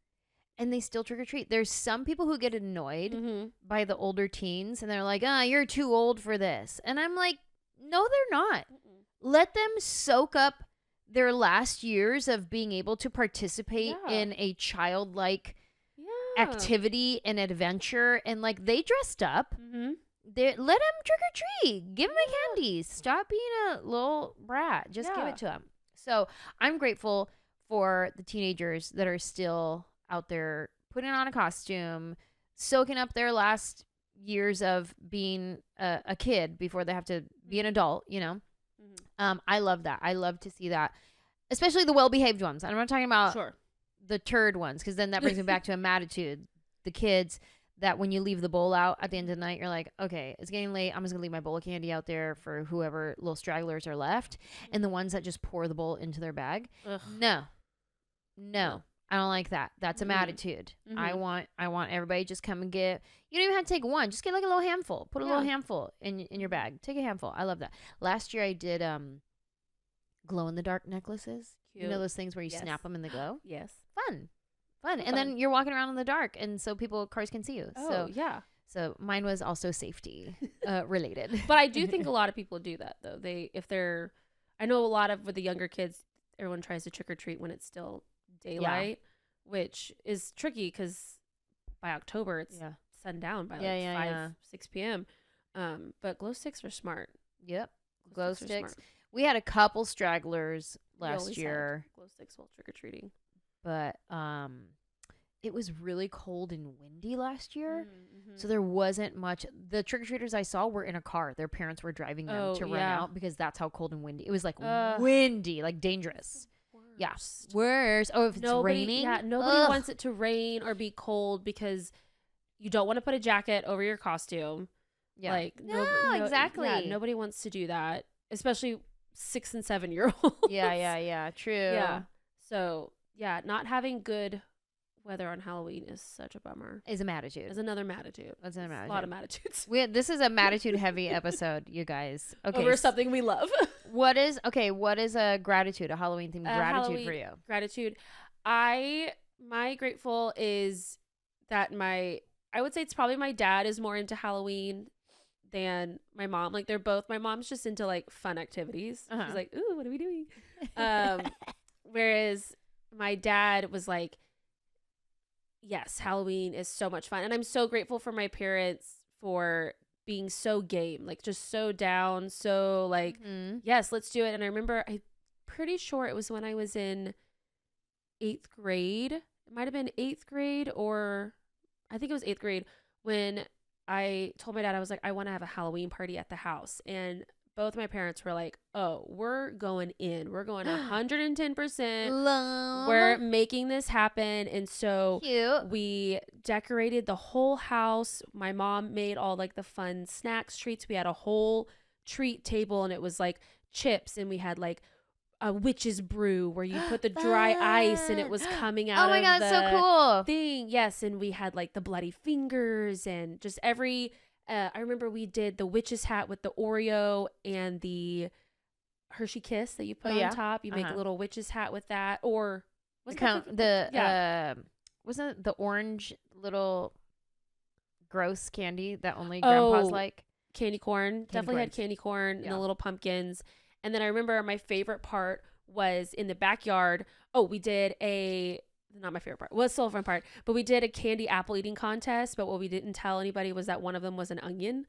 [SPEAKER 1] and they still trick or treat. There's some people who get annoyed
[SPEAKER 2] Mm-hmm.
[SPEAKER 1] by the older teens and they're like, you're too old for this. And I'm like, no, they're not. Let them soak up their last years of being able to participate
[SPEAKER 2] Yeah.
[SPEAKER 1] in a childlike
[SPEAKER 2] Yeah.
[SPEAKER 1] activity and adventure. And like, they dressed up.
[SPEAKER 2] Mm-hmm.
[SPEAKER 1] Let them trick or treat. Give them candies. Stop being a little brat. Just give
[SPEAKER 2] Yeah.
[SPEAKER 1] it to them. So I'm grateful for the teenagers that are still out there putting on a costume, soaking up their last years of being a kid before they have to be an adult, you know?
[SPEAKER 2] Mm-hmm.
[SPEAKER 1] I love that. I love to see that, especially the well-behaved ones. I'm not talking about
[SPEAKER 2] Sure.
[SPEAKER 1] the turd ones, because then that brings me back to a maditude. The kids that when you leave the bowl out at the end of the night, you're like, okay, it's getting late. I'm just gonna leave my bowl of candy out there for whoever little stragglers are left. And the ones that just pour the bowl into their bag.
[SPEAKER 2] Ugh.
[SPEAKER 1] No, I don't like that. That's a
[SPEAKER 2] Mhm.
[SPEAKER 1] maditude. I
[SPEAKER 2] Mhm.
[SPEAKER 1] want everybody just come and get. You don't even have to take one. Just get like a little handful. Put a little
[SPEAKER 2] Yeah.
[SPEAKER 1] handful in your bag. Take a handful. I love that. Last year I did glow in the dark necklaces. You know
[SPEAKER 2] Cute.
[SPEAKER 1] those things where you
[SPEAKER 2] Yes.
[SPEAKER 1] snap them in the glow.
[SPEAKER 2] Yes.
[SPEAKER 1] Fun. And
[SPEAKER 2] Fun.
[SPEAKER 1] then you're walking around in the dark, and so cars can see you.
[SPEAKER 2] Oh, yeah.
[SPEAKER 1] So mine was also safety related.
[SPEAKER 2] But I do think a lot of people do that, though. I know a lot of with the younger kids, everyone tries to trick or treat when it's still daylight, which is tricky because by October it's
[SPEAKER 1] Yeah.
[SPEAKER 2] sundown by like
[SPEAKER 1] Yeah,
[SPEAKER 2] 5,
[SPEAKER 1] yeah.
[SPEAKER 2] 6 p.m. But glow sticks are smart.
[SPEAKER 1] Yep. Glow
[SPEAKER 2] are
[SPEAKER 1] sticks.
[SPEAKER 2] smart.
[SPEAKER 1] We had a couple stragglers
[SPEAKER 2] We
[SPEAKER 1] last
[SPEAKER 2] always had
[SPEAKER 1] year,
[SPEAKER 2] glow sticks while trick or treating.
[SPEAKER 1] but it was really cold and windy last year.
[SPEAKER 2] Mm-hmm.
[SPEAKER 1] So there wasn't much. The trick-or-treaters I saw were in a car. Their parents were driving them to run
[SPEAKER 2] yeah.
[SPEAKER 1] out because that's how cold and windy. It was like
[SPEAKER 2] Ugh.
[SPEAKER 1] windy, like dangerous. Yeah.
[SPEAKER 2] Worst.
[SPEAKER 1] Worse. Oh, if it's raining.
[SPEAKER 2] Yeah, nobody
[SPEAKER 1] Ugh.
[SPEAKER 2] wants it to rain or be cold because you don't want to put a jacket over your costume.
[SPEAKER 1] Yeah.
[SPEAKER 2] Like
[SPEAKER 1] No, exactly.
[SPEAKER 2] Yeah, nobody wants to do that, especially 6 and 7 year olds.
[SPEAKER 1] Yeah. True.
[SPEAKER 2] Yeah. So yeah, not having good weather on Halloween is such a bummer.
[SPEAKER 1] Is a maditude.
[SPEAKER 2] Is another maditude.
[SPEAKER 1] That's an
[SPEAKER 2] A lot of
[SPEAKER 1] maditude.
[SPEAKER 2] maditudes.
[SPEAKER 1] This is a maditude heavy episode, you guys. Okay.
[SPEAKER 2] Over something we love.
[SPEAKER 1] What is a gratitude, a Halloween themed gratitude for
[SPEAKER 2] Halloween
[SPEAKER 1] you?
[SPEAKER 2] Gratitude. My grateful is that I would say it's probably my dad is more into Halloween than my mom. Like my mom's just into like fun activities.
[SPEAKER 1] Uh-huh.
[SPEAKER 2] She's like, ooh, what are we doing? Whereas my dad was like, yes, Halloween is so much fun. And I'm so grateful for my parents for being so game, like just so down, so like,
[SPEAKER 1] Mhm.
[SPEAKER 2] yes, let's do it. And I remember, I'm pretty sure it was when I was in 8th grade. It might have been 8th grade, or I think it was 8th grade, when I told my dad, I was like, I want to have a Halloween party at the house. And both my parents were like, oh, we're going in. We're going 110%. We're making this happen. And so
[SPEAKER 1] Cute.
[SPEAKER 2] we decorated the whole house. My mom made all like the fun snacks, treats. We had a whole treat table, and it was like chips, and we had like a witch's brew where you put the dry ice and it was coming out.
[SPEAKER 1] Oh my God, that's so cool.
[SPEAKER 2] Thing. Yes. And we had like the bloody fingers and just every, I remember we did the witch's hat with the Oreo and the Hershey Kiss that you put on top. You make a little witch's hat with that. Or wasn't it the orange little
[SPEAKER 1] gross candy that only grandpas like?
[SPEAKER 2] Candy corn. Definitely had candy corn and the little pumpkins. And then I remember my favorite part was in the backyard. Oh, we did not my favorite part. Well, it's still a fun part. But we did a candy apple eating contest. But what we didn't tell anybody was that one of them was an onion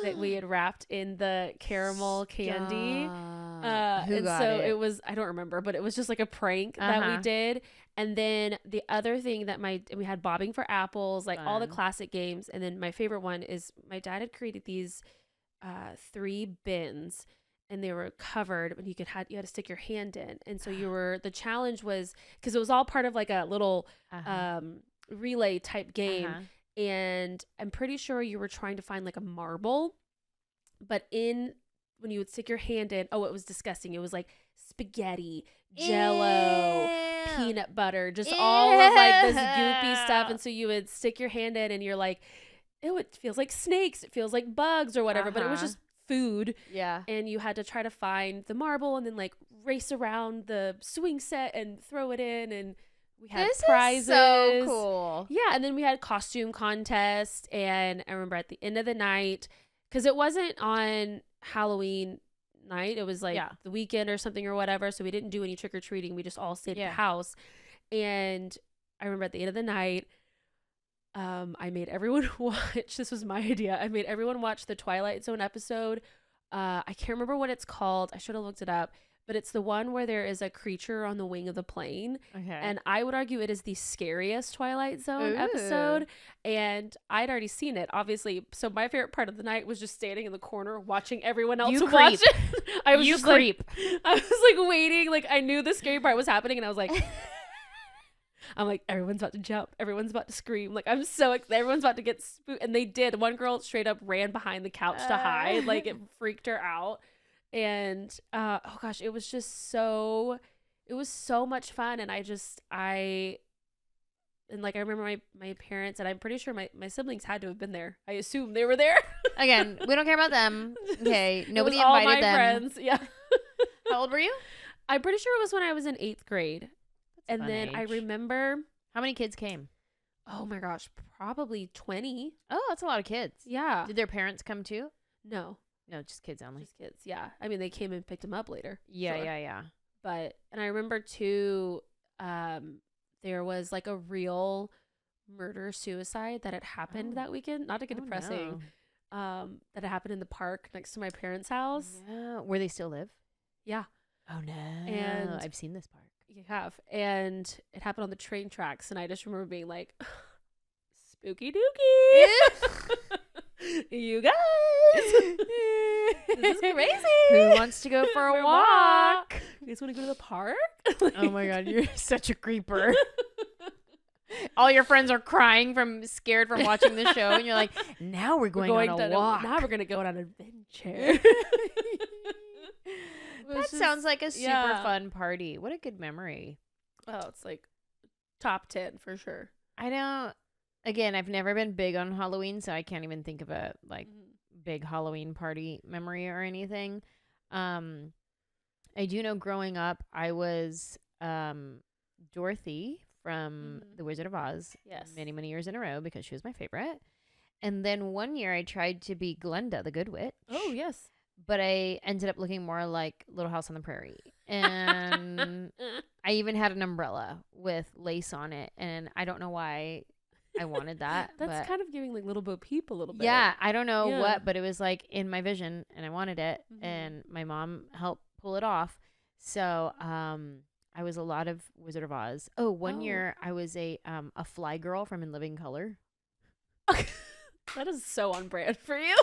[SPEAKER 2] that we had wrapped in the caramel candy.
[SPEAKER 1] Who got it?
[SPEAKER 2] It was, I don't remember, but it was just like a prank that we did. And then the other thing that we had bobbing for apples, like all the classic games. And then my favorite one is my dad had created these 3 bins. And they were covered, and you had to stick your hand in. And so the challenge was, because it was all part of like a little relay type game. And I'm pretty sure you were trying to find like a marble, but when you would stick your hand in, it was disgusting. It was like spaghetti, Jello, peanut butter, just all of like this goopy stuff. And so you would stick your hand in and you're like, it feels like snakes. It feels like bugs or whatever, but it was just food.
[SPEAKER 1] Yeah.
[SPEAKER 2] And you had to try to find the marble and then like race around the swing set and throw it in, and we had prizes.
[SPEAKER 1] Is so cool.
[SPEAKER 2] Yeah. And then we had costume contest, and I remember at the end of the night, because it wasn't on Halloween night, it was like the weekend or something or whatever, so we didn't do any trick-or-treating. We just all stayed at the house. And I remember at the end of the night, I made everyone watch, this was my idea, I made everyone watch the Twilight Zone episode. I can't remember what it's called. I should have looked it up, but it's the one where there is a creature on the wing of the plane. Okay. And I would argue it is the scariest Twilight Zone episode. And I'd already seen it, obviously. So my favorite part of the night was just standing in the corner watching everyone else watch it. I was just creep. I was like waiting, like I knew the scary part was happening, and I was like I'm like, everyone's about to jump. Everyone's about to scream. Like, I'm so excited. Everyone's about to get spooked. And they did. One girl straight up ran behind the couch to hide. Like, it freaked her out. And, oh gosh, it was just so much fun. And I remember my parents, and I'm pretty sure my siblings had to have been there. I assume they were there.
[SPEAKER 1] Again, we don't care about them. Okay. Nobody
[SPEAKER 2] invited
[SPEAKER 1] all my
[SPEAKER 2] them. Friends. Yeah.
[SPEAKER 1] How old were you?
[SPEAKER 2] I'm pretty sure it was when I was in 8th grade. And then I remember.
[SPEAKER 1] How many kids came?
[SPEAKER 2] Oh my gosh, probably 20.
[SPEAKER 1] Oh, that's a lot of kids.
[SPEAKER 2] Yeah.
[SPEAKER 1] Did their parents come too?
[SPEAKER 2] No,
[SPEAKER 1] just kids only.
[SPEAKER 2] Just kids, yeah. I mean, they came and picked them up later.
[SPEAKER 1] Yeah,
[SPEAKER 2] sure.
[SPEAKER 1] yeah.
[SPEAKER 2] And I remember too, there was like a real murder-suicide that had happened that weekend. Not to get depressing. No. That had happened in the park next to my parents' house.
[SPEAKER 1] Yeah. Where they still live?
[SPEAKER 2] Yeah.
[SPEAKER 1] Oh no.
[SPEAKER 2] And
[SPEAKER 1] I've seen this park.
[SPEAKER 2] You have. And it happened on the train tracks, and I just remember being like, spooky dookie. You guys. This is crazy.
[SPEAKER 1] Who wants to go for a walk?
[SPEAKER 2] You guys want to go to the park?
[SPEAKER 1] Oh my God, you're such a creeper. All your friends are crying scared from watching the show, and you're like, now we're going on a walk.
[SPEAKER 2] Now we're going to go on an adventure.
[SPEAKER 1] That sounds like a super fun party. What a good memory.
[SPEAKER 2] Oh, it's like top 10 for sure.
[SPEAKER 1] Again, I've never been big on Halloween, so I can't even think of a big Halloween party memory or anything. I do know growing up, I was Dorothy from The Wizard of Oz many, many years in a row because she was my favorite. And then one year I tried to be Glenda, the Good Witch.
[SPEAKER 2] Oh, yes.
[SPEAKER 1] But I ended up looking more like Little House on the Prairie. And I even had an umbrella with lace on it. And I don't know why I wanted that.
[SPEAKER 2] That's kind of giving like Little Bo Peep a little bit.
[SPEAKER 1] Yeah, I don't know what, but it was like in my vision and I wanted it. And my mom helped pull it off. So I was a lot of Wizard of Oz. Oh, one year I was a Fly Girl from In Living Color.
[SPEAKER 2] That is so on brand for you.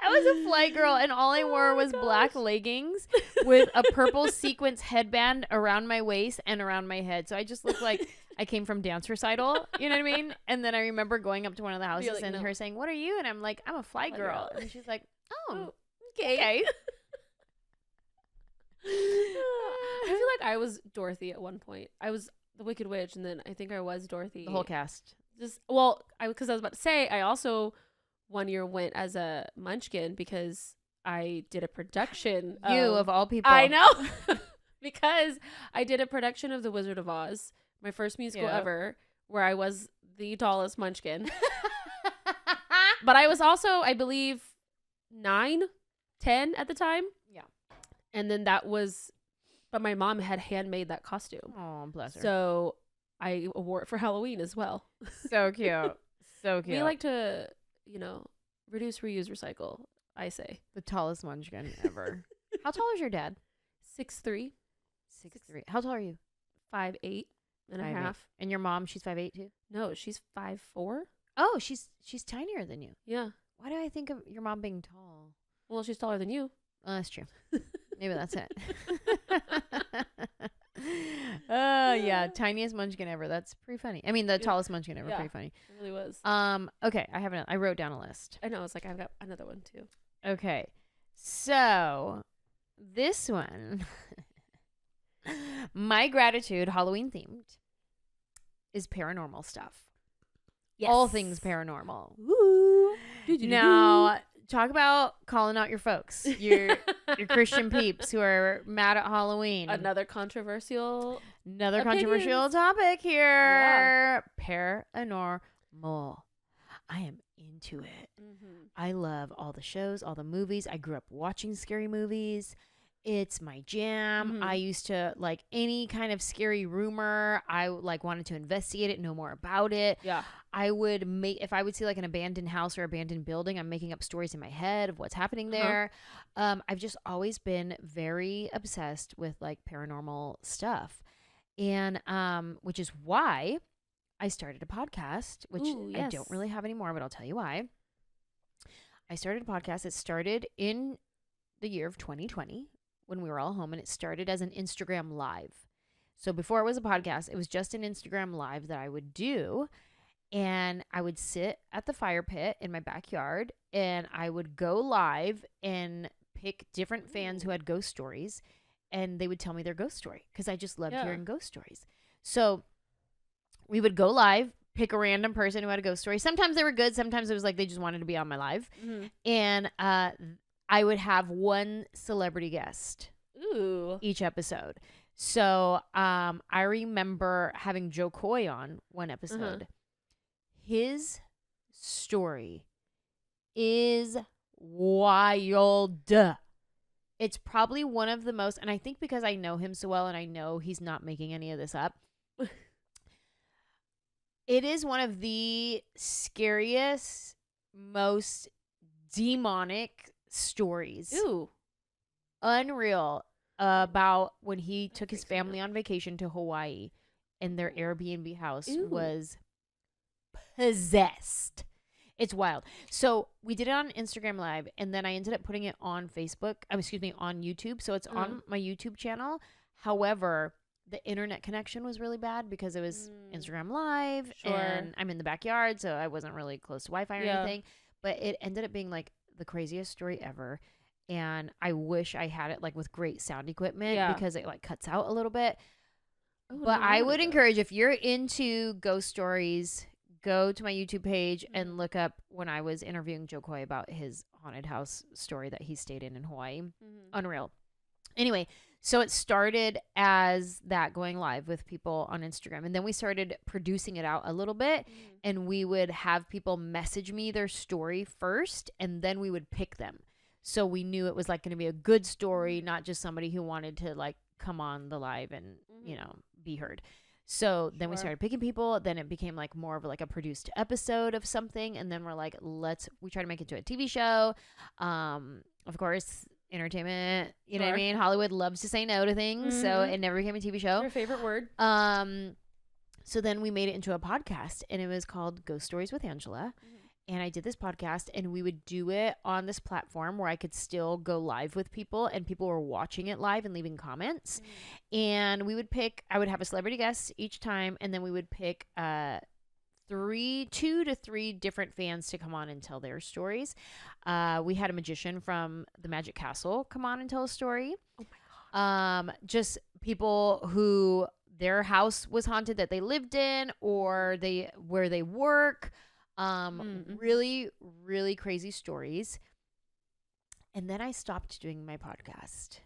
[SPEAKER 1] I was a flight girl, and all I wore was black leggings with a purple sequence headband around my waist and around my head. So I just looked like I came from dance recital. You know what I mean? And then I remember going up to one of the houses
[SPEAKER 2] like,
[SPEAKER 1] and her saying, "What are you?" And I'm like, "I'm a fly girl." And she's like, "Oh, okay."
[SPEAKER 2] I feel like I was Dorothy at one point. I was the Wicked Witch, and then I think I was Dorothy.
[SPEAKER 1] The whole cast.
[SPEAKER 2] Because I was about to say, I also one year went as a Munchkin because I did a production.
[SPEAKER 1] Of all people.
[SPEAKER 2] I know. Because I did a production of The Wizard of Oz, my first musical ever, where I was the tallest Munchkin. But I was also, I believe, 9, 10 at the time.
[SPEAKER 1] Yeah.
[SPEAKER 2] And then but my mom had handmade that costume.
[SPEAKER 1] Oh, bless her.
[SPEAKER 2] So I wore it for Halloween as well.
[SPEAKER 1] So cute. So cute.
[SPEAKER 2] We like to, reduce, reuse, recycle, I say.
[SPEAKER 1] The tallest Munchkin ever. How tall is your dad?
[SPEAKER 2] 6'3".
[SPEAKER 1] 6'3". How tall are you?
[SPEAKER 2] 5'8" and a
[SPEAKER 1] 5'8".
[SPEAKER 2] half.
[SPEAKER 1] And your mom, she's 5'8" too?
[SPEAKER 2] No, she's 5'4".
[SPEAKER 1] Oh, she's tinier than you.
[SPEAKER 2] Yeah.
[SPEAKER 1] Why do I think of your mom being tall?
[SPEAKER 2] Well, she's taller than you.
[SPEAKER 1] Oh, that's true. Maybe that's it. Oh, yeah. Tiniest Munchkin ever. That's pretty funny. I mean, the tallest Munchkin ever. Pretty funny.
[SPEAKER 2] It really was.
[SPEAKER 1] Okay. I wrote down a list.
[SPEAKER 2] I know. It's like I've got another one too.
[SPEAKER 1] Okay. So this one, my gratitude, Halloween themed, is paranormal stuff.
[SPEAKER 2] Yes.
[SPEAKER 1] All things paranormal.
[SPEAKER 2] Ooh.
[SPEAKER 1] Now, talk about calling out your folks, your Christian peeps who are mad at Halloween.
[SPEAKER 2] Another controversial
[SPEAKER 1] topic here. Yeah. Paranormal. I am into it. Mm-hmm. I love all the shows, all the movies. I grew up watching scary movies. It's my jam. Mm-hmm. I used to like any kind of scary rumor. I wanted to investigate it, know more about it.
[SPEAKER 2] Yeah.
[SPEAKER 1] If I would see like an abandoned house or abandoned building, I'm making up stories in my head of what's happening there. I've just always been very obsessed with like paranormal stuff. And which is why I started a podcast, which I don't really have anymore, but I'll tell you why. I started a podcast. It started in the year of 2020 when we were all home, and it started as an Instagram live. So before it was a podcast, it was just an Instagram live that I would do. And I would sit at the fire pit in my backyard, and I would go live and pick different fans who had ghost stories, and they would tell me their ghost story because I just loved hearing ghost stories. So we would go live, pick a random person who had a ghost story. Sometimes they were good. Sometimes it was like they just wanted to be on my live. Mm-hmm. And I would have one celebrity guest each episode. So I remember having Joe Coy on one episode. His story is wild. It's probably one of the most, and I think because I know him so well and I know he's not making any of this up, it is one of the scariest, most demonic stories.
[SPEAKER 2] Ooh.
[SPEAKER 1] Unreal. About when he took his family on vacation to Hawaii and their Airbnb house was possessed. It's wild. So we did it on Instagram Live, and then I ended up putting it on Facebook. On YouTube. So it's on my YouTube channel. However, the internet connection was really bad because it was Instagram Live, and I'm in the backyard, so I wasn't really close to Wi-Fi or anything. But it ended up being like the craziest story ever. And I wish I had it like with great sound equipment because it like cuts out a little bit. But I would encourage, if you're into ghost stories, go to my YouTube page and look up when I was interviewing Joe Coy about his haunted house story that he stayed in Hawaii. Unreal. Anyway, so it started as that, going live with people on Instagram. And then we started producing it out a little bit. And we would have people message me their story first, and then we would pick them. So we knew it was like going to be a good story, not just somebody who wanted to like come on the live and, be heard. So then we started picking people. Then it became like more of like a produced episode of something. And then we're like, we try to make it to a TV show. Of course, entertainment, you know what I mean? Hollywood loves to say no to things. So it never became a TV show.
[SPEAKER 2] Your favorite word?
[SPEAKER 1] So then we made it into a podcast, and it was called Ghost Stories with Anjelah. And I did this podcast, and we would do it on this platform where I could still go live with people, and people were watching it live and leaving comments. And we would pick, I would have a celebrity guest each time, and then we would pick 2 to 3 different fans to come on and tell their stories. We had a magician from the Magic Castle come on and tell a story.
[SPEAKER 2] Oh my God.
[SPEAKER 1] Just people who their house was haunted that they lived in, or where they work. Really, really crazy stories. And then I stopped doing my podcast.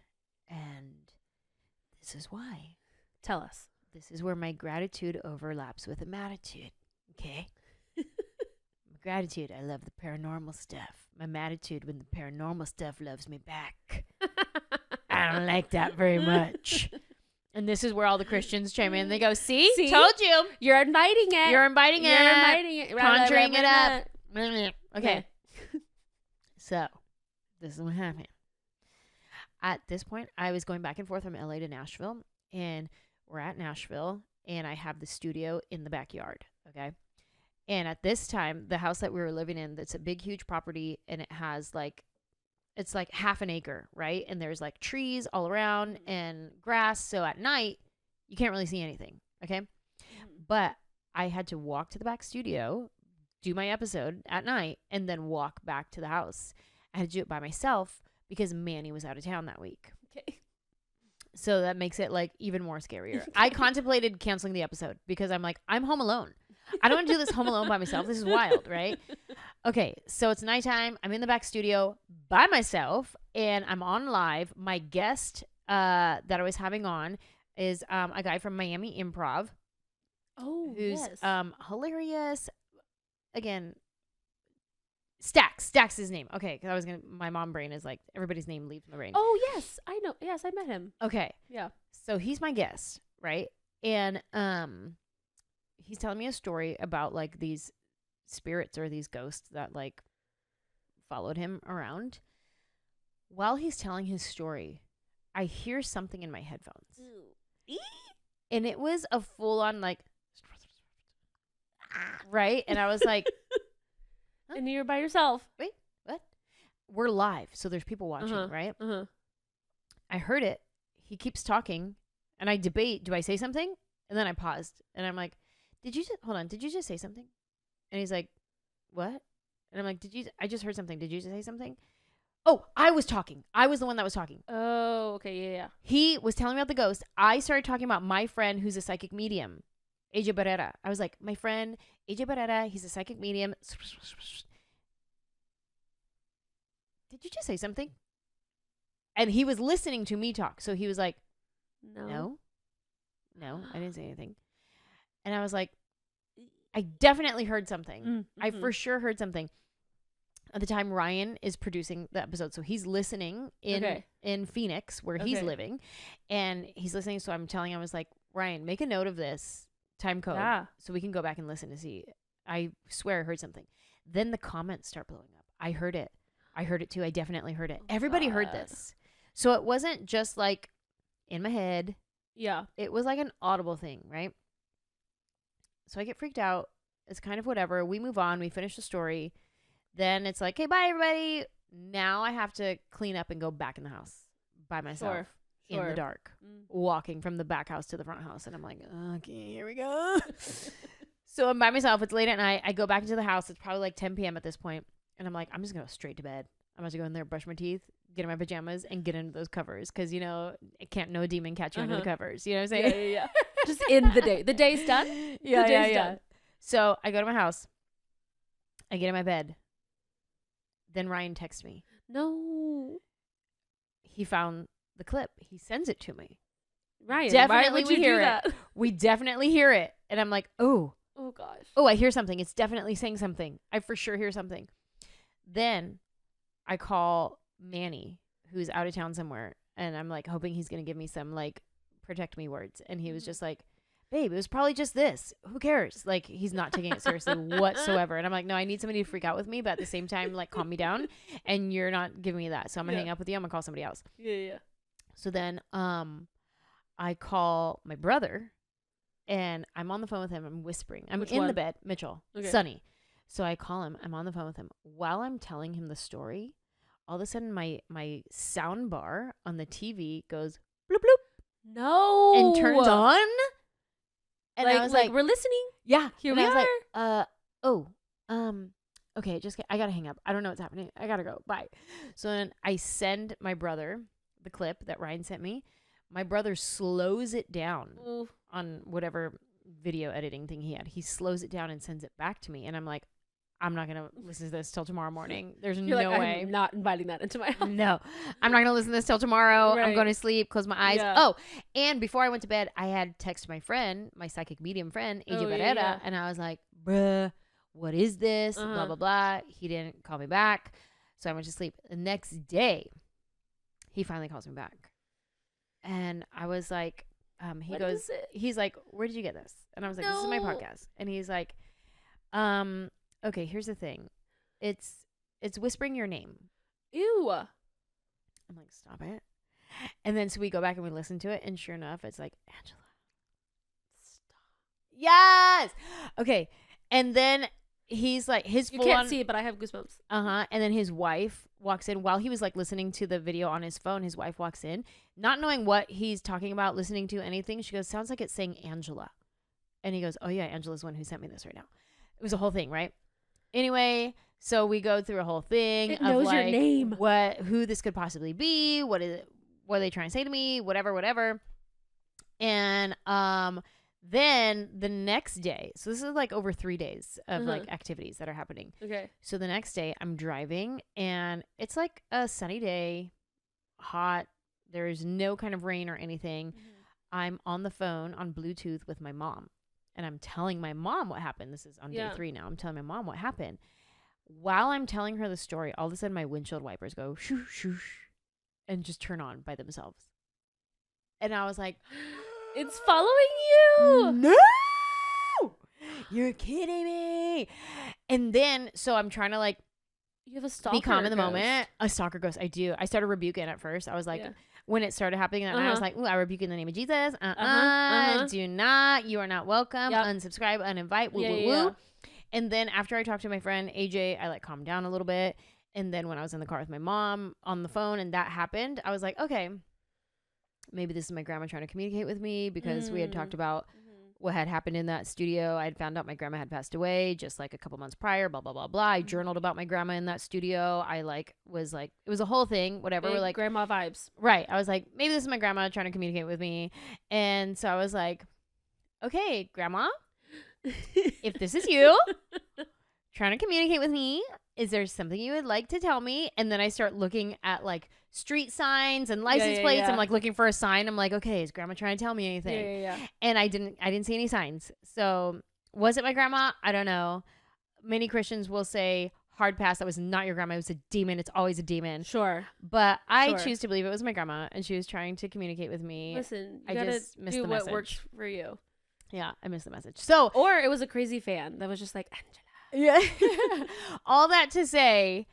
[SPEAKER 1] And this is why.
[SPEAKER 2] Tell us.
[SPEAKER 1] This is where my gratitude overlaps with a maditude. Okay? My gratitude, I love the paranormal stuff. My maditude, when the paranormal stuff loves me back. I don't like that very much. And this is where all the Christians chime in. They go, see? Told you.
[SPEAKER 2] You're inviting it.
[SPEAKER 1] You're inviting it. Conjuring it up. Okay. So, this is what happened. At this point, I was going back and forth from LA to Nashville. And we're at Nashville. And I have the studio in the backyard. Okay. And at this time, the house that we were living in, that's a big, huge property. And it has it's like half an acre, right? And there's like trees all around and grass. So at night, you can't really see anything. Okay. But I had to walk to the back studio, do my episode at night, and then walk back to the house. I had to do it by myself because Manny was out of town that week.
[SPEAKER 2] Okay.
[SPEAKER 1] So that makes it like even more scarier. I contemplated canceling the episode because I'm like, I'm home alone. I don't want to do this home alone by myself. This is wild, right? Okay, so it's nighttime. I'm in the back studio by myself, and I'm on live. My guest that I was having on is a guy from Miami Improv.
[SPEAKER 2] Oh,
[SPEAKER 1] who's
[SPEAKER 2] yes.
[SPEAKER 1] Hilarious. Again, Stax. Stax is his name. Okay, because my mom brain is like, everybody's name leaves my brain.
[SPEAKER 2] Oh, yes. I know. Yes, I met him.
[SPEAKER 1] Okay.
[SPEAKER 2] Yeah.
[SPEAKER 1] So he's my guest, right? And he's telling me a story about like these spirits or these ghosts that like followed him around. While he's telling his story, I hear something in my headphones. And it was a full on like, right? And I was like, huh?
[SPEAKER 2] And you're by yourself.
[SPEAKER 1] Wait, what? We're live, so there's people watching, right? I heard it. He keeps talking, and I debate, do I say something? And then I paused, and I'm like, did you just say something? And he's like, what? And I'm like, I just heard something. Did you just say something? Oh, I was talking. I was the one that was talking.
[SPEAKER 2] Oh, okay. Yeah.
[SPEAKER 1] He was telling me about the ghost. I started talking about my friend who's a psychic medium, AJ Barrera. I was like, my friend, AJ Barrera, he's a psychic medium. Did you just say something? And he was listening to me talk. So he was like, no, I didn't say anything. And I was like, I definitely heard something. I for sure heard something. At the time, Ryan is producing the episode. So he's listening in Phoenix, where he's living. And he's listening. So I'm telling him, I was like, Ryan, make a note of this time code so we can go back and listen to see. I swear I heard something. Then the comments start blowing up. I heard it. I heard it too. I definitely heard it. Everybody heard this. So it wasn't just like in my head.
[SPEAKER 2] Yeah.
[SPEAKER 1] It was like an audible thing, right? So I get freaked out. It's kind of whatever. We move on. We finish the story. Then it's like, hey, bye, everybody. Now I have to clean up and go back in the house by myself in the dark, walking from the back house to the front house. And I'm like, okay, here we go. So I'm by myself. It's late at night. I go back into the house. It's probably like 10 p.m. at this point. And I'm like, I'm just going to go straight to bed. I'm about to go in there, brush my teeth, get in my pajamas, and get into those covers. Because, you know, no demon catch you under the covers. You know what I'm saying?
[SPEAKER 2] Yeah. Just in the day. The day's done.
[SPEAKER 1] Yeah. So I go to my house. I get in my bed. Then Ryan texts me.
[SPEAKER 2] No.
[SPEAKER 1] He found the clip. He sends it to me.
[SPEAKER 2] Ryan,
[SPEAKER 1] definitely
[SPEAKER 2] why would you
[SPEAKER 1] hear
[SPEAKER 2] do that?
[SPEAKER 1] We definitely hear it. And I'm like, oh
[SPEAKER 2] gosh.
[SPEAKER 1] Oh, I hear something. It's definitely saying something. I for sure hear something. Then I call Manny, who's out of town somewhere. And I'm like hoping he's going to give me some like protect me words. And he was just like, babe, it was probably just this. Who cares? Like, he's not taking it seriously whatsoever. And I'm like, no, I need somebody to freak out with me, but at the same time, like, calm me down. And you're not giving me that. So I'm going to hang up with you. I'm going to call somebody else.
[SPEAKER 2] Yeah.
[SPEAKER 1] So then I call my brother, and I'm on the phone with him. I'm whispering. I'm
[SPEAKER 2] Which
[SPEAKER 1] in
[SPEAKER 2] one?
[SPEAKER 1] the bed. Mitchell.
[SPEAKER 2] Okay.
[SPEAKER 1] Sonny. So I call him. I'm on the phone with him. While I'm telling him the story, all of a sudden my sound bar on the TV goes bloop bloop
[SPEAKER 2] No.
[SPEAKER 1] and turns on. And
[SPEAKER 2] like,
[SPEAKER 1] I was like,
[SPEAKER 2] we're listening.
[SPEAKER 1] yeah.
[SPEAKER 2] Here
[SPEAKER 1] and
[SPEAKER 2] we
[SPEAKER 1] I was
[SPEAKER 2] are.
[SPEAKER 1] Like, okay, I gotta hang up. I don't know what's happening. I gotta go. Bye. So then I send my brother the clip that Ryan sent me. My brother slows it down
[SPEAKER 2] Ooh.
[SPEAKER 1] on whatever video editing thing he had. He slows it down and sends it back to me. And I'm like, I'm not going to listen to this till tomorrow morning. There's
[SPEAKER 2] You're
[SPEAKER 1] no
[SPEAKER 2] like,
[SPEAKER 1] way.
[SPEAKER 2] I'm not inviting that into my house.
[SPEAKER 1] No, I'm not going to listen to this till tomorrow.
[SPEAKER 2] Right.
[SPEAKER 1] I'm going to sleep, close my eyes.
[SPEAKER 2] Yeah.
[SPEAKER 1] Oh, and before I went to bed, I had texted my friend, my psychic medium friend, AJ Barrera,
[SPEAKER 2] yeah.
[SPEAKER 1] and I was like, bruh, what is this? Blah, blah, blah. He didn't call me back. So I went to sleep. The next day, he finally calls me back. And I was like, he's like, where did you get this? And I was like, this is my podcast. And he's like, okay, here's the thing. It's whispering your name.
[SPEAKER 2] Ew.
[SPEAKER 1] I'm like, stop it. And then so we go back and we listen to it. And sure enough, it's like, Anjelah. Stop. Yes. Okay. And then he's like, you
[SPEAKER 2] can't see it, but I have goosebumps.
[SPEAKER 1] And then his wife walks in while he was like listening to the video on his phone. His wife walks in, not knowing what he's talking about, listening to anything. She goes, sounds like it's saying Anjelah. And he goes, oh yeah, Anjelah's the one who sent me this right now. It was a whole thing, right? Anyway, so we go through a whole thing.
[SPEAKER 2] It knows your name.
[SPEAKER 1] Who this could possibly be. What is it? What are they trying to say to me? Whatever. And then the next day, so this is like over 3 days of like activities that are happening.
[SPEAKER 2] Okay.
[SPEAKER 1] So the next day I'm driving and it's like a sunny day, hot. There's no kind of rain or anything. I'm on the phone on Bluetooth with my mom and I'm telling my mom what happened. This is on day 3 now. I'm telling my mom what happened. While I'm telling her the story, all of a sudden my windshield wipers go shoo, shoo, and just turn on by themselves. And I was like,
[SPEAKER 2] it's following you.
[SPEAKER 1] No, you're kidding me. And then, so I'm trying to like,
[SPEAKER 2] you have a stalker.
[SPEAKER 1] Be calm in the
[SPEAKER 2] ghost.
[SPEAKER 1] moment. A stalker ghost. I do. I started rebuking at first. I was like, when it started happening that night, I was like, ooh, I rebuke in the name of Jesus. Do not. You are not welcome.
[SPEAKER 2] Yep.
[SPEAKER 1] Unsubscribe, uninvite. Woo, woo, woo. And then after I talked to my friend AJ, I like calmed down a little bit. And then when I was in the car with my mom on the phone and that happened, I was like, okay, maybe this is my grandma trying to communicate with me because we had talked about what had happened in that studio. I had found out my grandma had passed away just like a couple months prior, blah, blah, blah, blah. I journaled about my grandma in that studio. I like was like, it was a whole thing, whatever.
[SPEAKER 2] Big
[SPEAKER 1] We're like
[SPEAKER 2] grandma vibes.
[SPEAKER 1] Right. I was like, maybe this is my grandma trying to communicate with me. And so I was like, okay, grandma, if this is you trying to communicate with me, is there something you would like to tell me? And then I start looking at like street signs and license plates. I'm like looking for a sign. I'm like, okay, is grandma trying to tell me anything?
[SPEAKER 2] Yeah.
[SPEAKER 1] And I didn't see any signs. So was it my grandma? I don't know. Many Christians will say hard pass. That was not your grandma. It was a demon. It's always a demon.
[SPEAKER 2] Sure.
[SPEAKER 1] But I choose to believe it was my grandma and she was trying to communicate with me.
[SPEAKER 2] Listen,
[SPEAKER 1] I just missed the message.
[SPEAKER 2] What works for you.
[SPEAKER 1] Yeah, I missed the message. So,
[SPEAKER 2] or it was a crazy fan that was just like, Anjelah.
[SPEAKER 1] Yeah. All that to say,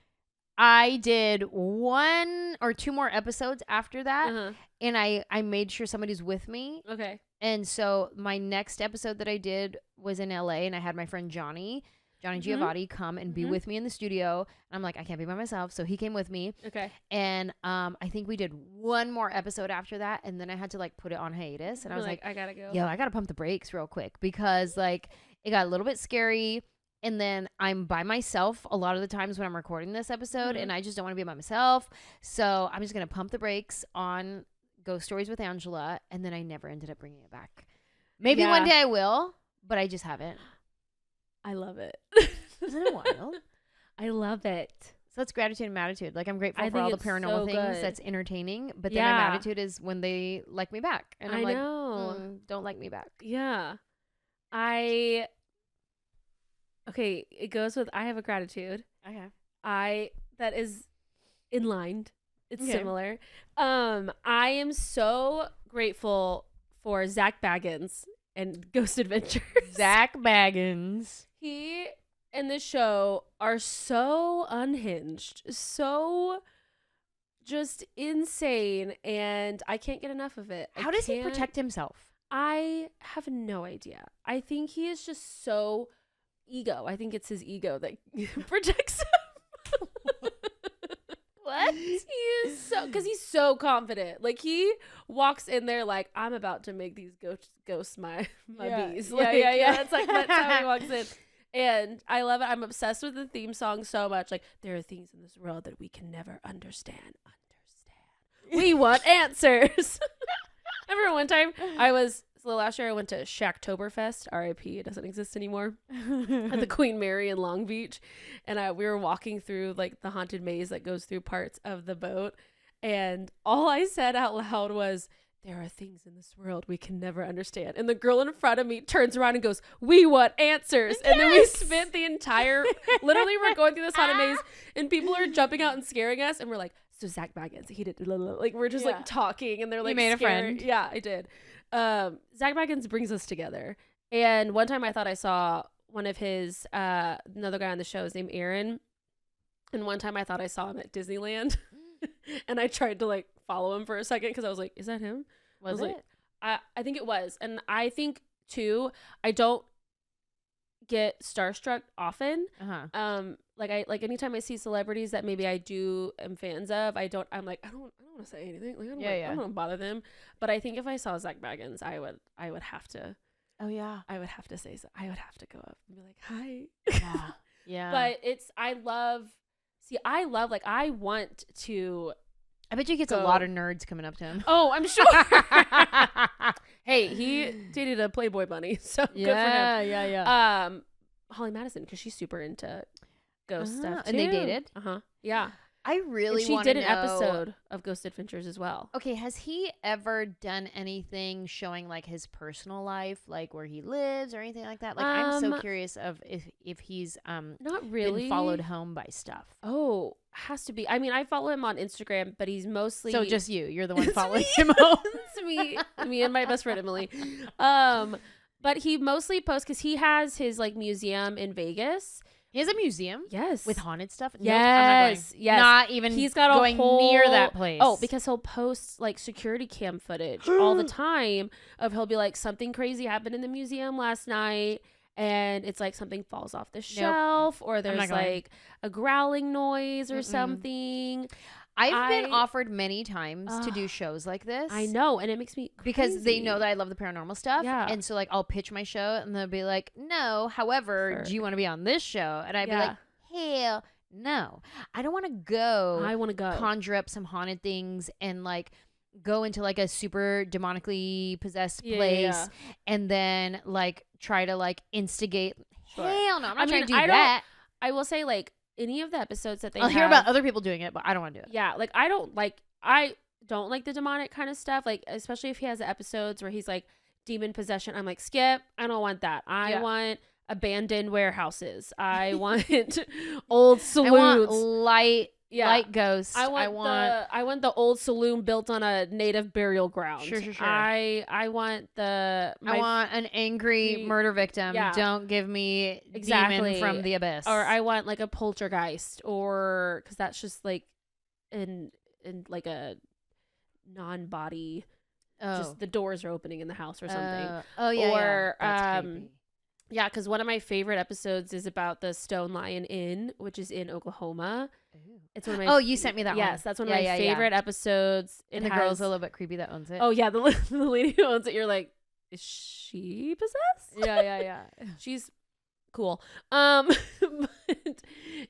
[SPEAKER 1] I did 1 or 2 more episodes after that, and I made sure somebody's with me.
[SPEAKER 2] Okay.
[SPEAKER 1] And so my next episode that I did was in LA, and I had my friend Johnny Giovanni come and be with me in the studio. And I'm like, I can't be by myself, so he came with me.
[SPEAKER 2] Okay.
[SPEAKER 1] And I think we did 1 more episode after that, and then I had to like put it on hiatus. And I was like,
[SPEAKER 2] I gotta go.
[SPEAKER 1] Yo, I gotta pump the brakes real quick because like it got a little bit scary. And then I'm by myself a lot of the times when I'm recording this episode, and I just don't want to be by myself. So I'm just going to pump the brakes on Ghost Stories with Anjelah, and then I never ended up bringing it back. Maybe one day I will, but I just haven't.
[SPEAKER 2] I love it.
[SPEAKER 1] Isn't it wild?
[SPEAKER 2] I love it.
[SPEAKER 1] So that's gratitude and maditude. Like I'm grateful for all the paranormal things that's entertaining, but then my attitude is when they like me back. And I'm like, don't like me back.
[SPEAKER 2] Yeah. Okay, it goes with I have a gratitude.
[SPEAKER 1] Okay.
[SPEAKER 2] That is in line. It's similar. I am so grateful for Zach Baggins and Ghost Adventures.
[SPEAKER 1] Zach Baggins.
[SPEAKER 2] He and this show are so unhinged, so just insane, and I can't get enough of it.
[SPEAKER 1] How does he protect himself?
[SPEAKER 2] I have no idea. I think he is just so ego. I think it's his ego that protects him.
[SPEAKER 1] What?
[SPEAKER 2] He is so, because he's so confident. Like, he walks in there like, I'm about to make these ghosts my bees. Like, yeah. That's how he walks in. And I love it. I'm obsessed with the theme song so much. Like, there are things in this world that we can never understand. We want answers. Remember one time last year I went to Shacktoberfest, RIP, it doesn't exist anymore, at the Queen Mary in Long Beach. And we were walking through like the haunted maze that goes through parts of the boat. And all I said out loud was, there are things in this world we can never understand. And the girl in front of me turns around and goes, we want answers. Yes! And then we spent the entire, literally we're going through this haunted maze and people are jumping out and scaring us. And we're like, so Zach Baggins, he did, like, we're just like talking and they're like,
[SPEAKER 1] you made
[SPEAKER 2] scared.
[SPEAKER 1] a friend.
[SPEAKER 2] Yeah, I did. Zach Baggins brings us together. And one time I thought I saw one of his, another guy on the show is named Aaron. And one time I thought I saw him at Disneyland. And I tried to like follow him for a second because I was like, is that him?
[SPEAKER 1] Was it?
[SPEAKER 2] Like, I think it was. And I think too, I don't get starstruck often. Like anytime I see celebrities that maybe I am fans of, I'm like, I don't want to say anything. Like, I don't want to bother them. But I think if I saw Zach Baggins, I would have to.
[SPEAKER 1] Oh yeah.
[SPEAKER 2] I would have to say so. I would have to go up and be like, hi.
[SPEAKER 1] Yeah. Yeah.
[SPEAKER 2] But I want to.
[SPEAKER 1] I bet you gets a lot of nerds coming up to him.
[SPEAKER 2] Oh, I'm sure. Hey, he dated a Playboy bunny, so good for him.
[SPEAKER 1] Yeah.
[SPEAKER 2] Holly Madison, because she's super into ghost stuff too.
[SPEAKER 1] And they dated?
[SPEAKER 2] Yeah.
[SPEAKER 1] I really
[SPEAKER 2] she
[SPEAKER 1] want
[SPEAKER 2] did
[SPEAKER 1] to
[SPEAKER 2] an
[SPEAKER 1] know,
[SPEAKER 2] episode of Ghost Adventures as well.
[SPEAKER 1] Okay, has he ever done anything showing like his personal life, like where he lives or anything like that? Like, I'm so curious of if he's
[SPEAKER 2] not really
[SPEAKER 1] been followed home by stuff.
[SPEAKER 2] Oh, has to be. I mean, I follow him on Instagram, but he's mostly
[SPEAKER 1] just you're the one following him home.
[SPEAKER 2] It's me and my best friend Emily. But he mostly posts because he has his like museum in Vegas.
[SPEAKER 1] He has a museum,
[SPEAKER 2] yes,
[SPEAKER 1] with haunted stuff.
[SPEAKER 2] Yes,
[SPEAKER 1] yes. Not even.
[SPEAKER 2] He's got
[SPEAKER 1] going near that place.
[SPEAKER 2] Oh, because he'll post like security cam footage all the time. He'll be like, something crazy happened in the museum last night, and it's like something falls off the shelf, or there's like a growling noise or something. I've been offered many times to do shows like this. I know, and it makes me crazy.
[SPEAKER 1] Because they know that I love the paranormal stuff.
[SPEAKER 2] Yeah.
[SPEAKER 1] And so like I'll pitch my show and they'll be like, no, however, do you want to be on this show? And I'd be like, hell no. I don't want to go.
[SPEAKER 2] I want to go
[SPEAKER 1] conjure up some haunted things and like go into like a super demonically possessed place and then like try to like instigate. Hell no, I'm not trying to do that.
[SPEAKER 2] I will say like any of the episodes that I'll
[SPEAKER 1] hear about other people doing it, but I don't want to do it.
[SPEAKER 2] Yeah, like I don't like the demonic kind of stuff, like especially if he has the episodes where he's like demon possession. I'm like, skip. I don't want that. I want abandoned warehouses. I want old saloons.
[SPEAKER 1] I want light ghosts.
[SPEAKER 2] I want the old saloon built on a native burial ground.
[SPEAKER 1] Sure.
[SPEAKER 2] I want
[SPEAKER 1] an angry murder victim. Yeah. Don't give me demon from the abyss.
[SPEAKER 2] Or I want like a poltergeist, or because that's just like in like a non-body. Just the doors are opening in the house or something. Or that's creepy. Yeah, because one of my favorite episodes is about the Stone Lion Inn, which is in Oklahoma. Ooh. It's one of my
[SPEAKER 1] you sent me that one.
[SPEAKER 2] Yes, that's one of my favorite episodes.
[SPEAKER 1] And the girl's a little bit creepy that owns it.
[SPEAKER 2] Oh yeah, the lady who owns it, you're like, is she possessed?
[SPEAKER 1] Yeah.
[SPEAKER 2] She's cool. But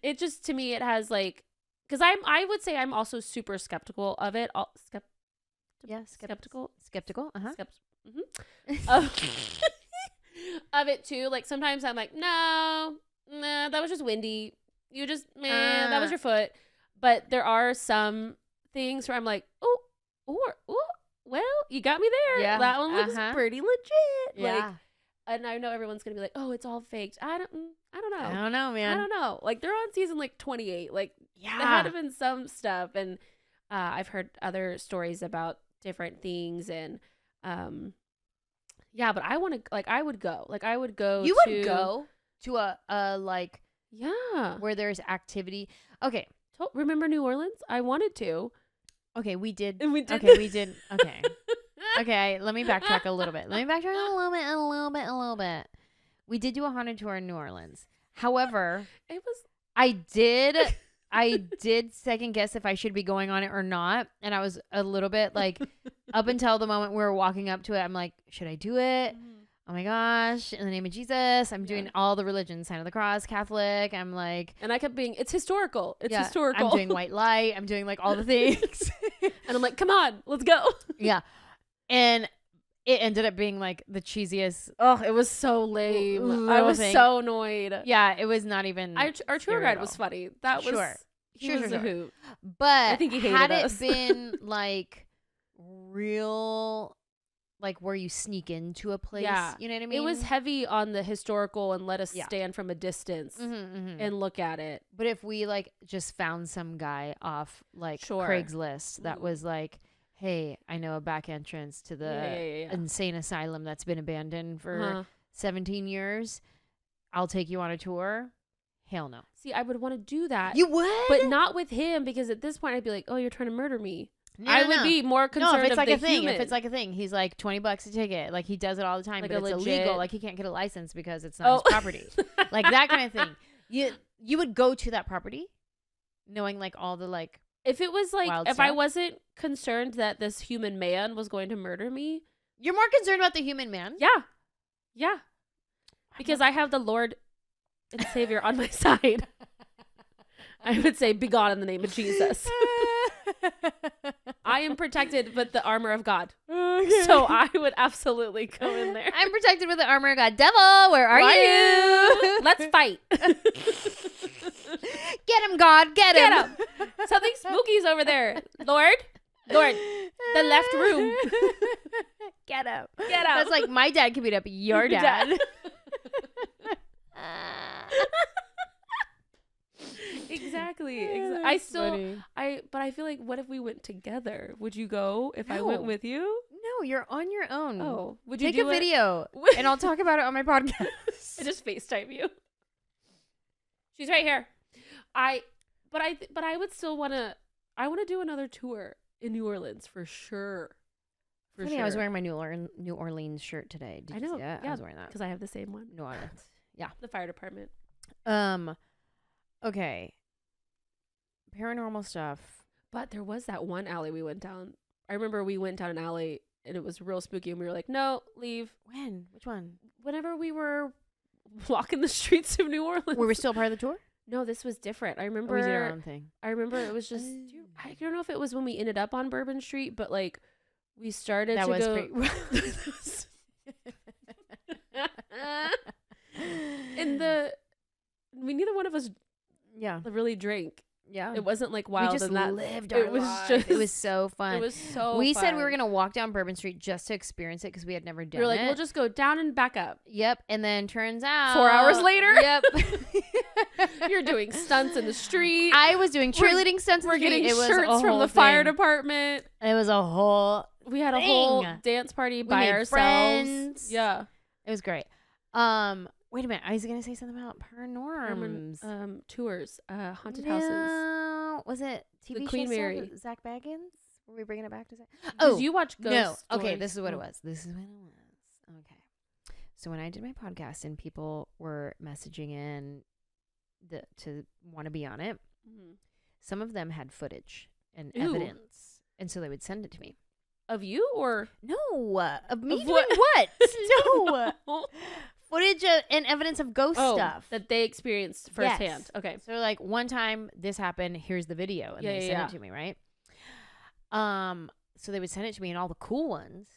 [SPEAKER 2] it just, to me, it has like, because I would say I'm also super skeptical of it. Skeptical. Of it too. Like sometimes I'm like, no, that was just windy. You just, that was your foot. But there are some things where I'm like, well, you got me there. Yeah, that one looks pretty legit. Yeah. Like, and I know everyone's gonna be like, oh, it's all faked. I don't know.
[SPEAKER 1] I don't know, man.
[SPEAKER 2] I don't know. Like they're on season like 28. Like there had to been some stuff, and I've heard other stories about different things, and yeah, but I want to, like, I would go. Like, I would go
[SPEAKER 1] You would go to a like, where there's activity. Okay.
[SPEAKER 2] Remember New Orleans? I wanted to.
[SPEAKER 1] Okay, we did.
[SPEAKER 2] And we did.
[SPEAKER 1] Okay, we did. Okay. Okay, let me backtrack a little bit. A little bit. We did do a haunted tour in New Orleans. However, I did second guess if I should be going on it or not. And I was a little bit like, up until the moment we were walking up to it, I'm like, should I do it? Oh my gosh, in the name of Jesus. I'm doing all the religions, sign of the cross, Catholic. I'm like.
[SPEAKER 2] And I kept being, it's historical. It's historical.
[SPEAKER 1] I'm doing white light. I'm doing like all the things.
[SPEAKER 2] And I'm like, come on, let's go.
[SPEAKER 1] Yeah. And it ended up being like the cheesiest.
[SPEAKER 2] Oh, it was so lame. I was so annoyed.
[SPEAKER 1] Yeah, it was not even.
[SPEAKER 2] Our tour guide was funny. That was he was a hoot.
[SPEAKER 1] But
[SPEAKER 2] I think he hated
[SPEAKER 1] had
[SPEAKER 2] us.
[SPEAKER 1] it been like real, like where you sneak into a place, you know what I mean?
[SPEAKER 2] It was heavy on the historical and let us stand from a distance and look at it.
[SPEAKER 1] But if we like just found some guy off like Craigslist that was like, hey, I know a back entrance to the insane asylum that's been abandoned for 17 years. I'll take you on a tour. Hell no.
[SPEAKER 2] See, I would want to do that.
[SPEAKER 1] You would?
[SPEAKER 2] But not with him, because at this point I'd be like, oh, you're trying to murder me.
[SPEAKER 1] No,
[SPEAKER 2] I would be more concerned
[SPEAKER 1] if it's like
[SPEAKER 2] the
[SPEAKER 1] a thing.
[SPEAKER 2] human.
[SPEAKER 1] If it's like a thing, he's like $20 a ticket. Like he does it all the time,
[SPEAKER 2] like
[SPEAKER 1] but it's
[SPEAKER 2] legit
[SPEAKER 1] illegal. Like he can't get a license because it's not his property. Like that kind of thing. You would go to that property knowing like all the like.
[SPEAKER 2] If it was like, if
[SPEAKER 1] stuff.
[SPEAKER 2] I wasn't concerned that this human man was going to murder me.
[SPEAKER 1] You're more concerned about the human man?
[SPEAKER 2] Yeah. Yeah. Because I have the Lord and Savior on my side. I would say, be gone in the name of Jesus. I am protected with the armor of God. Okay. So I would absolutely go in there.
[SPEAKER 1] I'm protected with the armor of God. Devil, where are you?
[SPEAKER 2] Let's fight.
[SPEAKER 1] Get him, God. Get him.
[SPEAKER 2] Something spooky's over there. Lord, the left room.
[SPEAKER 1] Get him.
[SPEAKER 2] Get out.
[SPEAKER 1] That's like my dad can beat up your dad.
[SPEAKER 2] Exactly. But I feel like, what if we went together? Would you go if I went with you?
[SPEAKER 1] No, you're on your own.
[SPEAKER 2] Oh, would you
[SPEAKER 1] take
[SPEAKER 2] do
[SPEAKER 1] a video and I'll talk about it on my podcast.
[SPEAKER 2] I just FaceTime you. She's right here. But I would still want to. I want to do another tour in New Orleans for sure.
[SPEAKER 1] I was wearing my New Orleans shirt today. Did you see that? I was wearing that
[SPEAKER 2] because I have the same one.
[SPEAKER 1] New Orleans. Yeah,
[SPEAKER 2] the fire department.
[SPEAKER 1] Okay. Paranormal stuff.
[SPEAKER 2] But there was that one alley we went down. I remember we went down an alley and it was real spooky and we were like, no, leave.
[SPEAKER 1] When? Which one?
[SPEAKER 2] Whenever we were walking the streets of New Orleans.
[SPEAKER 1] Were we still part of the tour?
[SPEAKER 2] No, this was different. I remember
[SPEAKER 1] we did our own thing.
[SPEAKER 2] I remember it was just I don't know if it was when we ended up on Bourbon Street, but like we started to go neither one of us really drank. Yeah. It wasn't like wild.
[SPEAKER 1] We just
[SPEAKER 2] and
[SPEAKER 1] lived our lives. It was so fun.
[SPEAKER 2] It was so
[SPEAKER 1] We
[SPEAKER 2] fun.
[SPEAKER 1] said we were going to walk down Bourbon Street just to experience it because we had never done it.
[SPEAKER 2] We were like, we'll just go down and back up.
[SPEAKER 1] Yep. And then turns out
[SPEAKER 2] 4 hours later.
[SPEAKER 1] Yep.
[SPEAKER 2] You're doing stunts in the street.
[SPEAKER 1] I was doing cheerleading stunts in the street.
[SPEAKER 2] We're getting shirts from the fire department.
[SPEAKER 1] It was a whole
[SPEAKER 2] We had a whole dance party by ourselves.
[SPEAKER 1] Friends.
[SPEAKER 2] Yeah.
[SPEAKER 1] It was great. Wait a minute. I was going to say something about paranormals.
[SPEAKER 2] Tours, haunted houses.
[SPEAKER 1] Was it TV
[SPEAKER 2] the Queen Mary?
[SPEAKER 1] Zach Baggins? Were we bringing it back to Zach?
[SPEAKER 2] Oh, did you watch Ghost?
[SPEAKER 1] No. Okay, this is what it was. Okay. So when I did my podcast and people were messaging in to want to be on it, some of them had footage and evidence, and so they would send it to me.
[SPEAKER 2] Of you or
[SPEAKER 1] no? Of me doing what? No. Footage and evidence of ghost stuff
[SPEAKER 2] that they experienced firsthand.
[SPEAKER 1] Yes.
[SPEAKER 2] Okay.
[SPEAKER 1] So like one time this happened, here's the video, and they sent it to me, right? So they would send it to me, and all the cool ones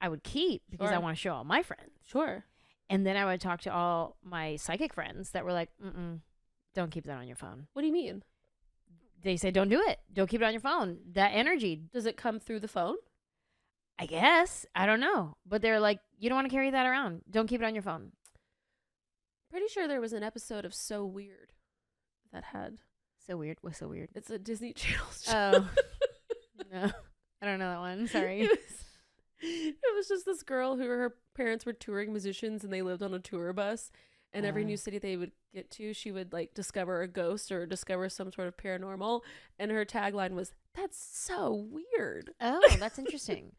[SPEAKER 1] I would keep because I want to show all my friends.
[SPEAKER 2] Sure.
[SPEAKER 1] And then I would talk to all my psychic friends that were like, don't keep that on your phone.
[SPEAKER 2] What do you mean?
[SPEAKER 1] They say, don't do it. Don't keep it on your phone. That energy.
[SPEAKER 2] Does it come through the phone?
[SPEAKER 1] I guess. I don't know. But they're like, you don't want to carry that around. Don't keep it on your phone.
[SPEAKER 2] Pretty sure there was an episode of So Weird that had.
[SPEAKER 1] So Weird? What's So Weird?
[SPEAKER 2] It's a Disney Channel show.
[SPEAKER 1] Oh. No. I don't know that one. Sorry.
[SPEAKER 2] It was just this girl who her parents were touring musicians and they lived on a tour bus. And every new city they would get to, she would like discover a ghost or discover some sort of paranormal. And her tagline was, "That's so weird."
[SPEAKER 1] Oh, that's interesting.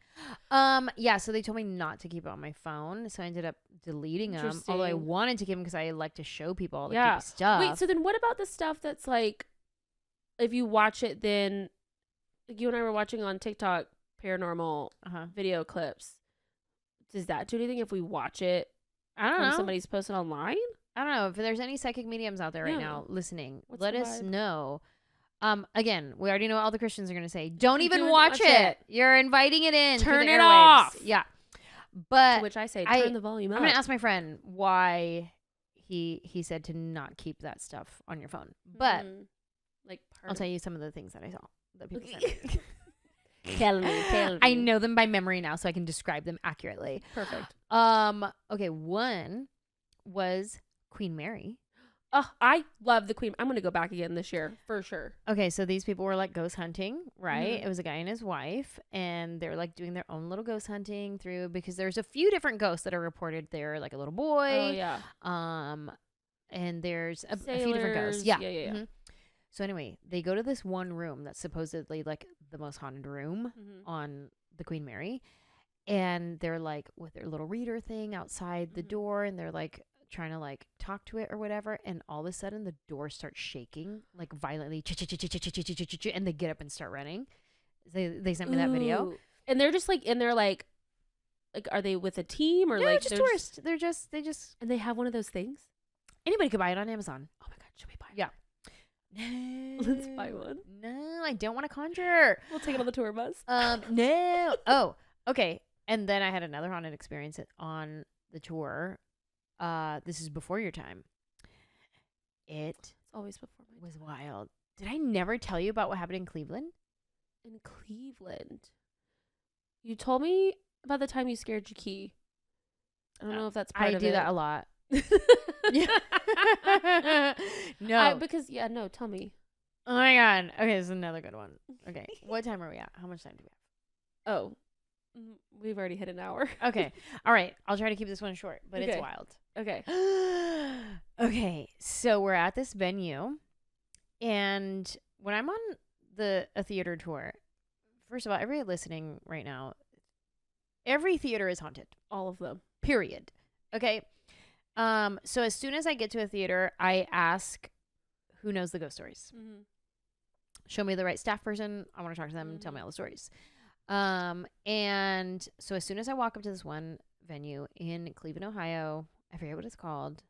[SPEAKER 1] Yeah, so they told me not to keep it on my phone. So I ended up deleting them. Although I wanted to keep them because I like to show people all the creepy stuff.
[SPEAKER 2] Wait, so then what about the stuff that's like, if you watch it, then like you and I were watching on TikTok paranormal video clips. Does that do anything if we watch it?
[SPEAKER 1] I don't know.
[SPEAKER 2] Somebody's posted online?
[SPEAKER 1] I don't know. If there's any psychic mediums out there right now listening, let us
[SPEAKER 2] vibe?
[SPEAKER 1] know. Again, we already know what all the Christians are going to say. Don't even watch it. You're inviting it in.
[SPEAKER 2] Turn it off.
[SPEAKER 1] Yeah. But
[SPEAKER 2] to which I say, turn the volume up.
[SPEAKER 1] I'm going to ask my friend why he said to not keep that stuff on your phone. But
[SPEAKER 2] like
[SPEAKER 1] I'll tell you some of the things that I saw that people sent me.
[SPEAKER 2] Tell me.
[SPEAKER 1] I know them by memory now, so I can describe them accurately.
[SPEAKER 2] Perfect.
[SPEAKER 1] Okay, one was Queen Mary.
[SPEAKER 2] Oh, I love the Queen. I'm going to go back again this year for sure.
[SPEAKER 1] Okay, so these people were like ghost hunting, right? It was a guy and his wife, and they're like doing their own little ghost hunting through, because there's a few different ghosts that are reported there, like a little boy.
[SPEAKER 2] Oh, yeah.
[SPEAKER 1] And there's a few different ghosts. Yeah.
[SPEAKER 2] Yeah.
[SPEAKER 1] So anyway, they go to this one room that's supposedly like the most haunted room on the Queen Mary. And they're like with their little reader thing outside the door, and they're like trying to like talk to it or whatever. And all of a sudden the door starts shaking like violently, and they get up and start running. They sent me that video.
[SPEAKER 2] And they're just like in there like are they with a team or like
[SPEAKER 1] just tourists? They just
[SPEAKER 2] and they have one of those things.
[SPEAKER 1] Anybody could buy it on Amazon.
[SPEAKER 2] Oh my god, should we buy it?
[SPEAKER 1] Yeah.
[SPEAKER 2] No. Let's buy one.
[SPEAKER 1] No, I don't want to conjure.
[SPEAKER 2] We'll take it on the tour bus.
[SPEAKER 1] No. Oh, okay. And then I had another haunted experience on the tour. This is before your time. It's
[SPEAKER 2] always before my time.
[SPEAKER 1] Was wild. Did I never tell you about what happened in Cleveland?
[SPEAKER 2] In Cleveland. You told me about the time you scared Jackie. I don't know if that's part of it.
[SPEAKER 1] I do that a lot. No.
[SPEAKER 2] No, tell me.
[SPEAKER 1] Oh my god. Okay, this is another good one. Okay. What time are we at? How much time do we have?
[SPEAKER 2] Oh. We've already hit an hour.
[SPEAKER 1] Okay. All right. I'll try to keep this one short, but it's wild.
[SPEAKER 2] Okay.
[SPEAKER 1] Okay. So we're at this venue, and when I'm on a theater tour, first of all, everybody listening right now, every theater is haunted.
[SPEAKER 2] All of them.
[SPEAKER 1] Period. Okay. So as soon as I get to a theater, I ask who knows the ghost stories. Show me the right staff person. I want to talk to them and tell me all the stories. And so as soon as I walk up to this one venue in Cleveland, Ohio, I forget what it's called,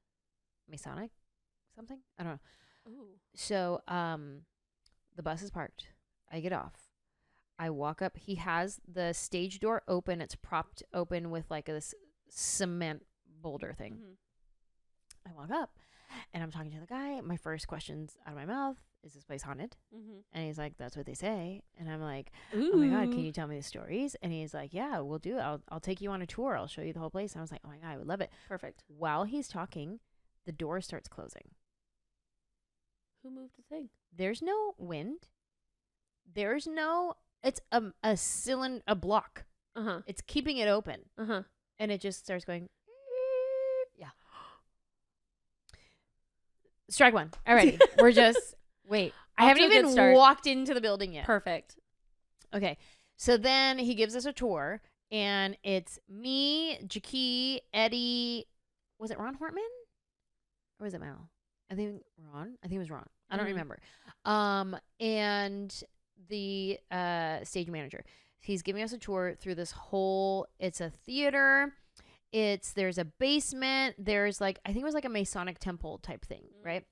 [SPEAKER 1] Masonic something, I don't know.
[SPEAKER 2] Ooh.
[SPEAKER 1] So the bus is parked. I get off. I walk up. He has the stage door open. It's propped open with like this cement boulder thing. I walk up and I'm talking to the guy. My first question's out of my mouth, is this place haunted? And he's like, that's what they say. And I'm like, oh my god, can you tell me the stories? And he's like, yeah, we'll do it. I'll take you on a tour. I'll show you the whole place. And I was like, oh my god, I would love it.
[SPEAKER 2] Perfect.
[SPEAKER 1] While he's talking, the door starts closing.
[SPEAKER 2] Who moved the thing?
[SPEAKER 1] There's no wind. There's no, it's a cylinder, a block. It's keeping it open. And it just starts going. Yeah. Strike one. Alrighty. We're just, wait. I haven't even walked into the building yet.
[SPEAKER 2] Perfect.
[SPEAKER 1] Okay. So then he gives us a tour, and it's me, Jackie, Eddie. Was it Ron Hortman? Or was it Mal? I think it was Ron. I don't remember. And the stage manager. He's giving us a tour through this whole, it's a theater. There's a basement. There's like, I think it was like a Masonic temple type thing, right?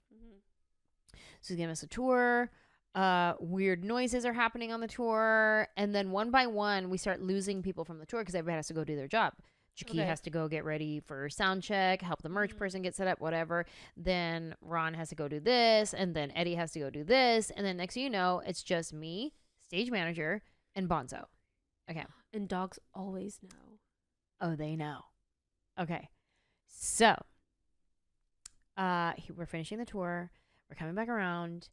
[SPEAKER 1] So he's giving us a tour. Weird noises are happening on the tour. And then one by one, we start losing people from the tour because everybody has to go do their job. Jackie has to go get ready for sound check, help the merch person get set up, whatever. Then Ron has to go do this. And then Eddie has to go do this. And then next thing you know, it's just me, stage manager, and Bonzo. Okay.
[SPEAKER 2] And dogs always know.
[SPEAKER 1] Oh, they know. Okay. So, we're finishing the tour. We're coming back around.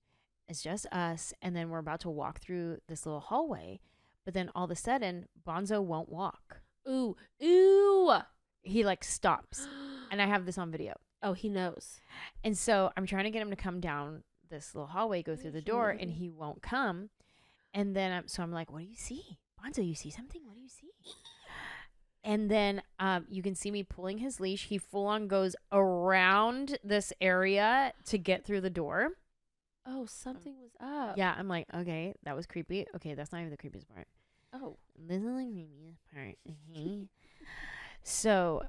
[SPEAKER 1] It's just us. And then we're about to walk through this little hallway. But then all of a sudden, Bonzo won't walk.
[SPEAKER 2] Ooh.
[SPEAKER 1] He like stops. And I have this on video.
[SPEAKER 2] Oh, he knows.
[SPEAKER 1] And so I'm trying to get him to come down this little hallway, go through the door, and he won't come. And then I'm like, what do you see? Bonzo, you see something? What do you see? And then you can see me pulling his leash. He full on goes around this area to get through the door.
[SPEAKER 2] Oh, something was up.
[SPEAKER 1] Yeah, I'm like, okay, that was creepy. Okay, that's not even the creepiest part.
[SPEAKER 2] Oh.
[SPEAKER 1] This is the creepiest part. So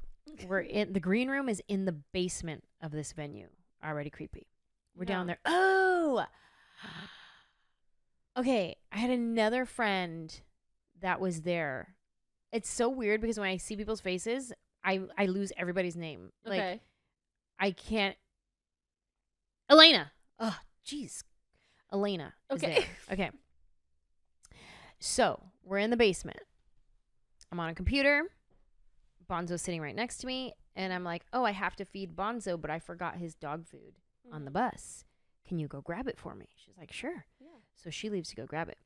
[SPEAKER 1] we're in the green room is in the basement of this venue. Already creepy. We're down there. Oh, okay. I had another friend that was there. It's so weird because when I see people's faces, I lose everybody's name. Like,
[SPEAKER 2] Okay.
[SPEAKER 1] I can't. Elena. Oh, jeez. Elena.
[SPEAKER 2] Okay.
[SPEAKER 1] Is there. Okay. So we're in the basement. I'm on a computer. Bonzo's sitting right next to me. And I'm like, oh, I have to feed Bonzo, but I forgot his dog food on the bus. Can you go grab it for me? She's like, sure.
[SPEAKER 2] Yeah.
[SPEAKER 1] So she leaves to go grab it.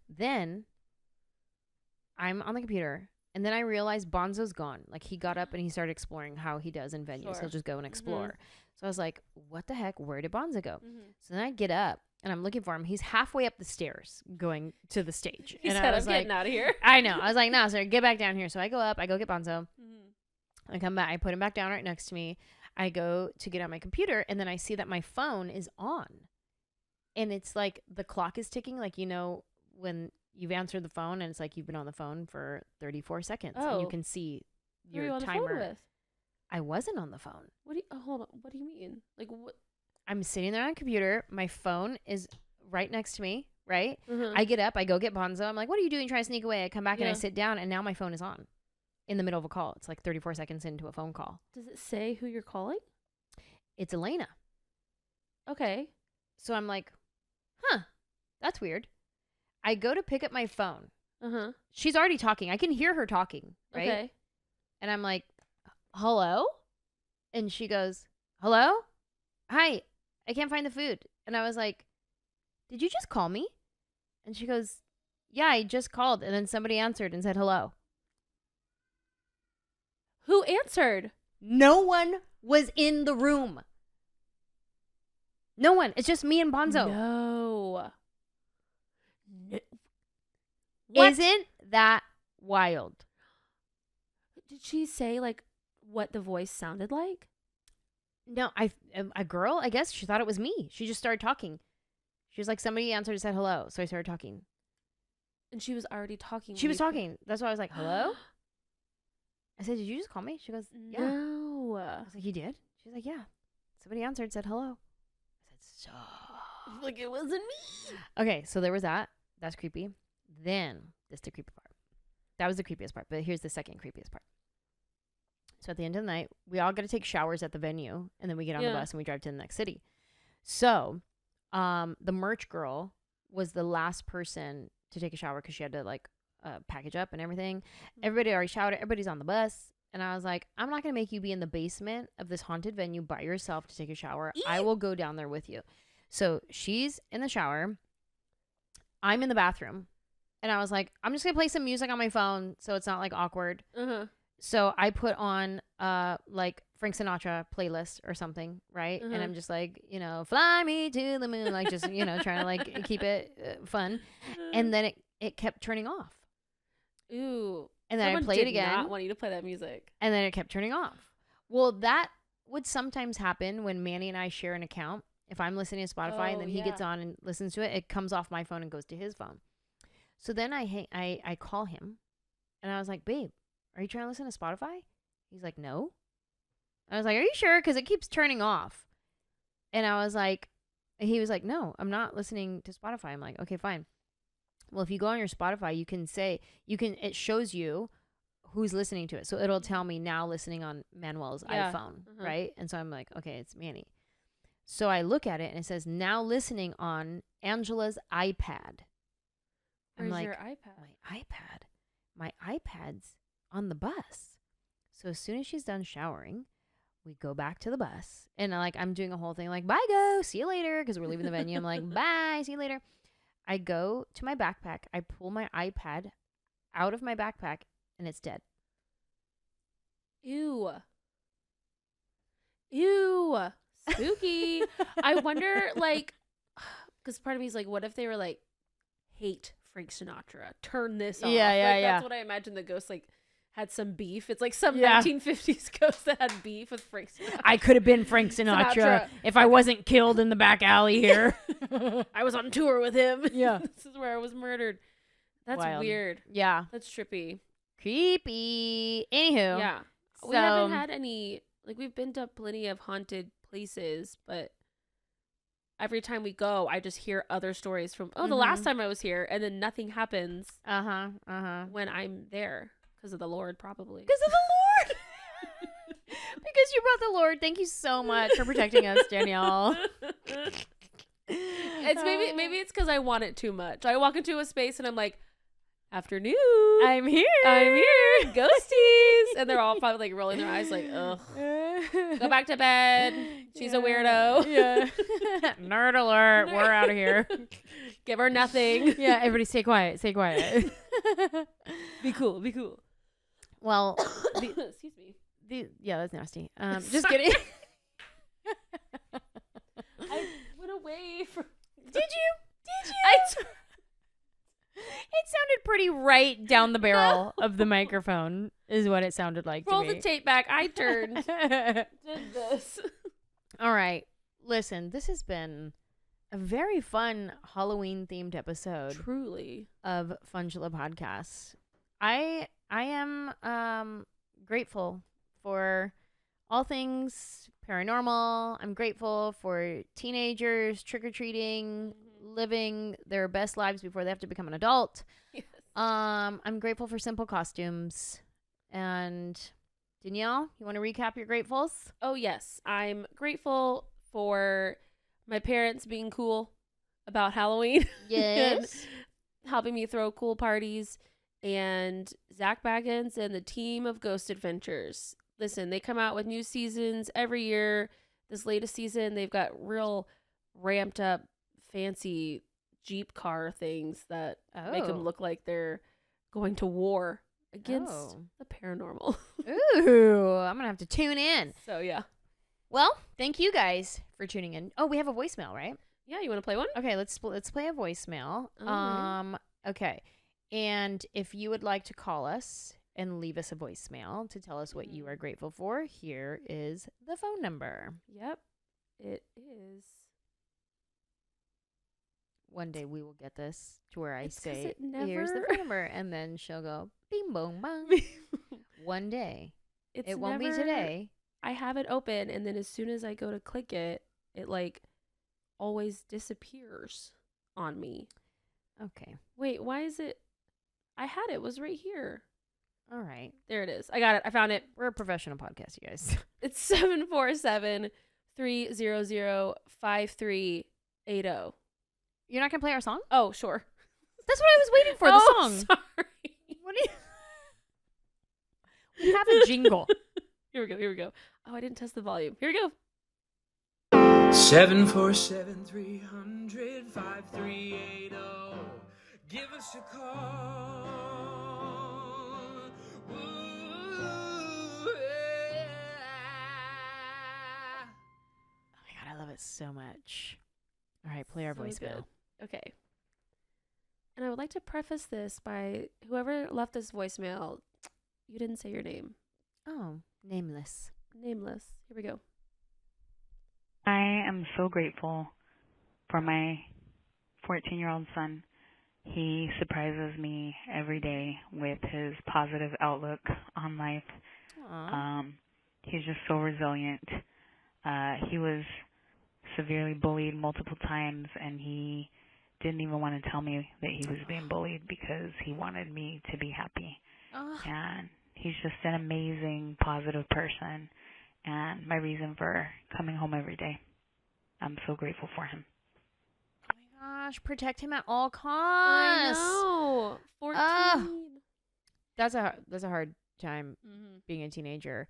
[SPEAKER 1] Then I'm on the computer. And then I realized Bonzo's gone. Like, he got up and he started exploring how he does in venues.
[SPEAKER 2] Sure.
[SPEAKER 1] He'll just go and explore. So I was like, what the heck? Where did Bonzo go?
[SPEAKER 2] Mm-hmm.
[SPEAKER 1] So then I get up and I'm looking for him. He's halfway up the stairs going to the stage.
[SPEAKER 2] He
[SPEAKER 1] and
[SPEAKER 2] said,
[SPEAKER 1] I was
[SPEAKER 2] I'm
[SPEAKER 1] like,
[SPEAKER 2] getting out of here.
[SPEAKER 1] I know. I was like, no, sir, get back down here. So I go up. I go get Bonzo.
[SPEAKER 2] Mm-hmm.
[SPEAKER 1] I come back. I put him back down right next to me. I go to get on my computer. And then I see that my phone is on. And it's like the clock is ticking. Like, you know, when you've answered the phone and it's like you've been on the phone for 34 seconds. And you can see
[SPEAKER 2] Who are you
[SPEAKER 1] your
[SPEAKER 2] on the
[SPEAKER 1] timer.
[SPEAKER 2] phone with?
[SPEAKER 1] I wasn't on the phone.
[SPEAKER 2] What do you, hold on. What do you mean? Like, what?
[SPEAKER 1] I'm sitting there on a computer. My phone is right next to me, right?
[SPEAKER 2] Mm-hmm.
[SPEAKER 1] I get up. I go get Bonzo. I'm like, what are you doing? Trying to sneak away. I come back and I
[SPEAKER 2] Yeah.
[SPEAKER 1] sit down, and now my phone is on in the middle of a call. It's like 34 seconds into a phone call.
[SPEAKER 2] Does it say who you're calling?
[SPEAKER 1] It's Elena.
[SPEAKER 2] Okay.
[SPEAKER 1] So I'm like, huh, that's weird. I go to pick up my phone.
[SPEAKER 2] Uh-huh.
[SPEAKER 1] She's already talking. I can hear her talking, right?
[SPEAKER 2] Okay.
[SPEAKER 1] And I'm like, hello? And she goes, hello? Hi, I can't find the food. And I was like, did you just call me? And she goes, yeah, I just called. And then somebody answered and said hello.
[SPEAKER 2] Who answered?
[SPEAKER 1] No one was in the room. No one. It's just me and Bonzo.
[SPEAKER 2] No.
[SPEAKER 1] Isn't that wild?
[SPEAKER 2] Did she say, like, what the voice sounded like?
[SPEAKER 1] No, a girl, I guess she thought it was me. She just started talking. She was like, somebody answered and said hello. So I started talking.
[SPEAKER 2] And she was already talking.
[SPEAKER 1] She was talking. That's why I was like, hello? I said, did you just call me? She goes, yeah.
[SPEAKER 2] No.
[SPEAKER 1] I was like, you did? She's like, yeah. Somebody answered, said hello. I said, so.
[SPEAKER 2] Like, it wasn't me.
[SPEAKER 1] Okay, so there was that. That's creepy. Then, this is the creepy part. That was the creepiest part, but here's the second creepiest part. So at the end of the night, we all got to take showers at the venue, and then we get on the bus and we drive to the next city. So, the merch girl was the last person to take a shower because she had to, like, package up and everything. Everybody already showered. Everybody's on the bus. And I was like, I'm not going to make you be in the basement of this haunted venue by yourself to take a shower. I will go down there with you. So she's in the shower. I'm in the bathroom. And I was like, I'm just going to play some music on my phone so it's not, like, awkward.
[SPEAKER 2] Uh-huh.
[SPEAKER 1] So I put on, like, Frank Sinatra playlist or something, right?
[SPEAKER 2] Uh-huh.
[SPEAKER 1] And I'm just like, you know, fly me to the moon. Like, just, you know, trying to, like, keep it fun. And then it kept turning off.
[SPEAKER 2] Ooh.
[SPEAKER 1] And then I played it again.
[SPEAKER 2] I not want you to play that music.
[SPEAKER 1] And then it kept turning off. Well, that would sometimes happen when Manny and I share an account. If I'm listening to Spotify and then he gets on and listens to it, it comes off my phone and goes to his phone. So then I call him and I was like, babe, are you trying to listen to Spotify? He's like, no. I was like, are you sure? Because it keeps turning off. And I was like, he was like, no, I'm not listening to Spotify. I'm like, okay, fine. Well, if you go on your Spotify, it shows you who's listening to it. So it'll tell me now listening on Manuel's iPhone, right? And so I'm like, okay, it's Manny. So I look at it and it says now listening on Anjelah's iPad. I'm
[SPEAKER 2] Where's
[SPEAKER 1] like,
[SPEAKER 2] your iPad?
[SPEAKER 1] My iPad's on the bus. So as soon as she's done showering, we go back to the bus. And I'm doing a whole thing like, bye, go, see you later. Because we're leaving the venue. I'm like, bye, see you later. I go to my backpack. I pull my iPad out of my backpack and it's dead.
[SPEAKER 2] Ew. Ew. spooky. I wonder, like, because part of me is like, what if they were like, hate Frank Sinatra, turn this off? That's what I imagine the ghost like had some beef. It's like some 1950s ghost that had beef with Frank Sinatra.
[SPEAKER 1] I could have been Frank Sinatra if I wasn't killed in the back alley here.
[SPEAKER 2] I was on tour with him.
[SPEAKER 1] Yeah.
[SPEAKER 2] This is where I was murdered. That's
[SPEAKER 1] Wild.
[SPEAKER 2] weird.
[SPEAKER 1] Yeah.
[SPEAKER 2] That's trippy.
[SPEAKER 1] Creepy. Anywho.
[SPEAKER 2] Yeah. We haven't had any, like, we've been to plenty of haunted places, but every time we go, I just hear other stories from, the last time I was here, and then nothing happens when I'm there. Because of the Lord, probably.
[SPEAKER 1] Because of the Lord. Because you brought the Lord. Thank you so much for protecting us, Danielle.
[SPEAKER 2] It's maybe it's because I want it too much. I walk into a space and I'm like, afternoon.
[SPEAKER 1] I'm here.
[SPEAKER 2] Ghosties. And they're all probably like rolling their eyes like, ugh. Go back to bed. She's a weirdo.
[SPEAKER 1] Yeah. Nerd alert. We're out of here.
[SPEAKER 2] Give her nothing.
[SPEAKER 1] Yeah, everybody stay quiet. Stay quiet.
[SPEAKER 2] Be cool.
[SPEAKER 1] Well,
[SPEAKER 2] excuse me.
[SPEAKER 1] Yeah, that's nasty. Just kidding.
[SPEAKER 2] I went away from.
[SPEAKER 1] Did you? It sounded pretty right down the barrel of the microphone, is what it sounded like
[SPEAKER 2] Roll
[SPEAKER 1] to me.
[SPEAKER 2] the tape back. I turned. Did this.
[SPEAKER 1] All right. Listen, this has been a very fun Halloween-themed episode.
[SPEAKER 2] Truly.
[SPEAKER 1] Of Funjelah Podcast. I am grateful for all things paranormal. I'm grateful for teenagers trick-or-treating, living their best lives before they have to become an adult.
[SPEAKER 2] Yes.
[SPEAKER 1] I'm grateful for simple costumes. And Danielle, you want to recap your gratefuls?
[SPEAKER 2] Oh, yes. I'm grateful for my parents being cool about Halloween.
[SPEAKER 1] Yes.
[SPEAKER 2] Helping me throw cool parties. And Zach Baggins and the team of Ghost Adventures. Listen, they come out with new seasons every year. This latest season, they've got real ramped up, fancy Jeep car things that make them look like they're going to war against the paranormal.
[SPEAKER 1] Ooh, I'm going to have to tune in.
[SPEAKER 2] So, yeah.
[SPEAKER 1] Well, thank you guys for tuning in. Oh, we have a voicemail, right?
[SPEAKER 2] Yeah, you want to play one?
[SPEAKER 1] Okay, let's play a voicemail.
[SPEAKER 2] Right.
[SPEAKER 1] Okay. And if you would like to call us and leave us a voicemail to tell us what you are grateful for, here is the phone number.
[SPEAKER 2] Yep. It is.
[SPEAKER 1] One day we will get this to where I
[SPEAKER 2] It's
[SPEAKER 1] say, here's the phone number. And then she'll go, bing, boom, bang. One day. It won't be today.
[SPEAKER 2] I have it open, and then as soon as I go to click it, it like always disappears on me.
[SPEAKER 1] Okay.
[SPEAKER 2] Wait, why is it? I had it. It was right here.
[SPEAKER 1] All right.
[SPEAKER 2] There it is. I got it. I found it.
[SPEAKER 1] We're a professional podcast, you guys.
[SPEAKER 2] It's 747-300-5380.
[SPEAKER 1] You're not going to play our song?
[SPEAKER 2] Oh, sure.
[SPEAKER 1] That's what I was waiting for, the song.
[SPEAKER 2] Sorry.
[SPEAKER 1] What do you... We have a jingle.
[SPEAKER 2] Here we go. Oh, I didn't test the volume. Here we go.
[SPEAKER 3] 747-300-5380. Give us a call. Ooh, yeah.
[SPEAKER 1] Oh my God, I love it so much. All right, play our
[SPEAKER 2] So
[SPEAKER 1] voicemail.
[SPEAKER 2] good. Okay. And I would like to preface this by whoever left this voicemail, you didn't say your name.
[SPEAKER 1] Oh, nameless.
[SPEAKER 2] Nameless. Here we go.
[SPEAKER 4] I am so grateful for my 14-year-old son. He surprises me every day with his positive outlook on life. He's just so resilient. He was severely bullied multiple times, and he didn't even want to tell me that he was being bullied because he wanted me to be happy. And he's just an amazing, positive person, and my reason for coming home every day. I'm so grateful for him.
[SPEAKER 1] Oh my gosh, protect him at all costs.
[SPEAKER 2] I know. 14.
[SPEAKER 1] That's a hard time being a teenager.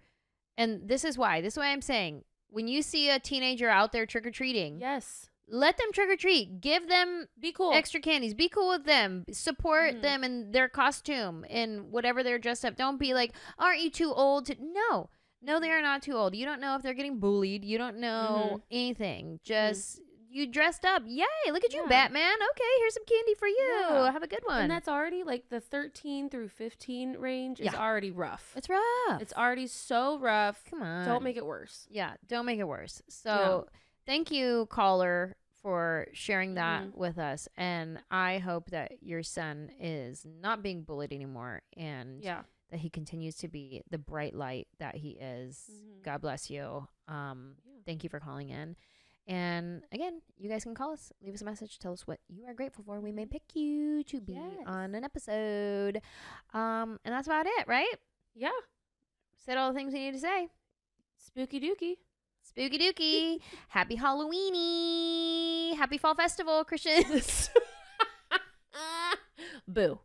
[SPEAKER 1] And this is why I'm saying, when you see a teenager out there trick-or-treating,
[SPEAKER 2] Yes.
[SPEAKER 1] let them trick-or-treat. Give them
[SPEAKER 2] Be cool.
[SPEAKER 1] extra candies. Be cool with them. Support them in their costume and whatever they're dressed up. Don't be like, aren't you too old to... No. No, they are not too old. You don't know if they're getting bullied. You don't know anything. Just you dressed up. Yay, look at you, Batman. Okay, here's some candy for you.
[SPEAKER 2] Yeah.
[SPEAKER 1] Have a good one.
[SPEAKER 2] And that's already like the 13 through 15 range is already rough.
[SPEAKER 1] It's rough.
[SPEAKER 2] It's already so rough.
[SPEAKER 1] Come on.
[SPEAKER 2] Don't make it worse.
[SPEAKER 1] Yeah, don't make it worse. So thank you, caller, for sharing that with us. And I hope that your son is not being bullied anymore and that he continues to be the bright light that he is. God bless you. Thank you for calling in. And again, you guys can call us, leave us a message, tell us what you are grateful for. We may pick you to be on an episode. And that's about it, right?
[SPEAKER 2] Yeah.
[SPEAKER 1] Said all the things we need to say.
[SPEAKER 2] Spooky dookie.
[SPEAKER 1] Spooky dookie. Happy Halloweeny. Happy Fall Festival, Christians.
[SPEAKER 2] Boo.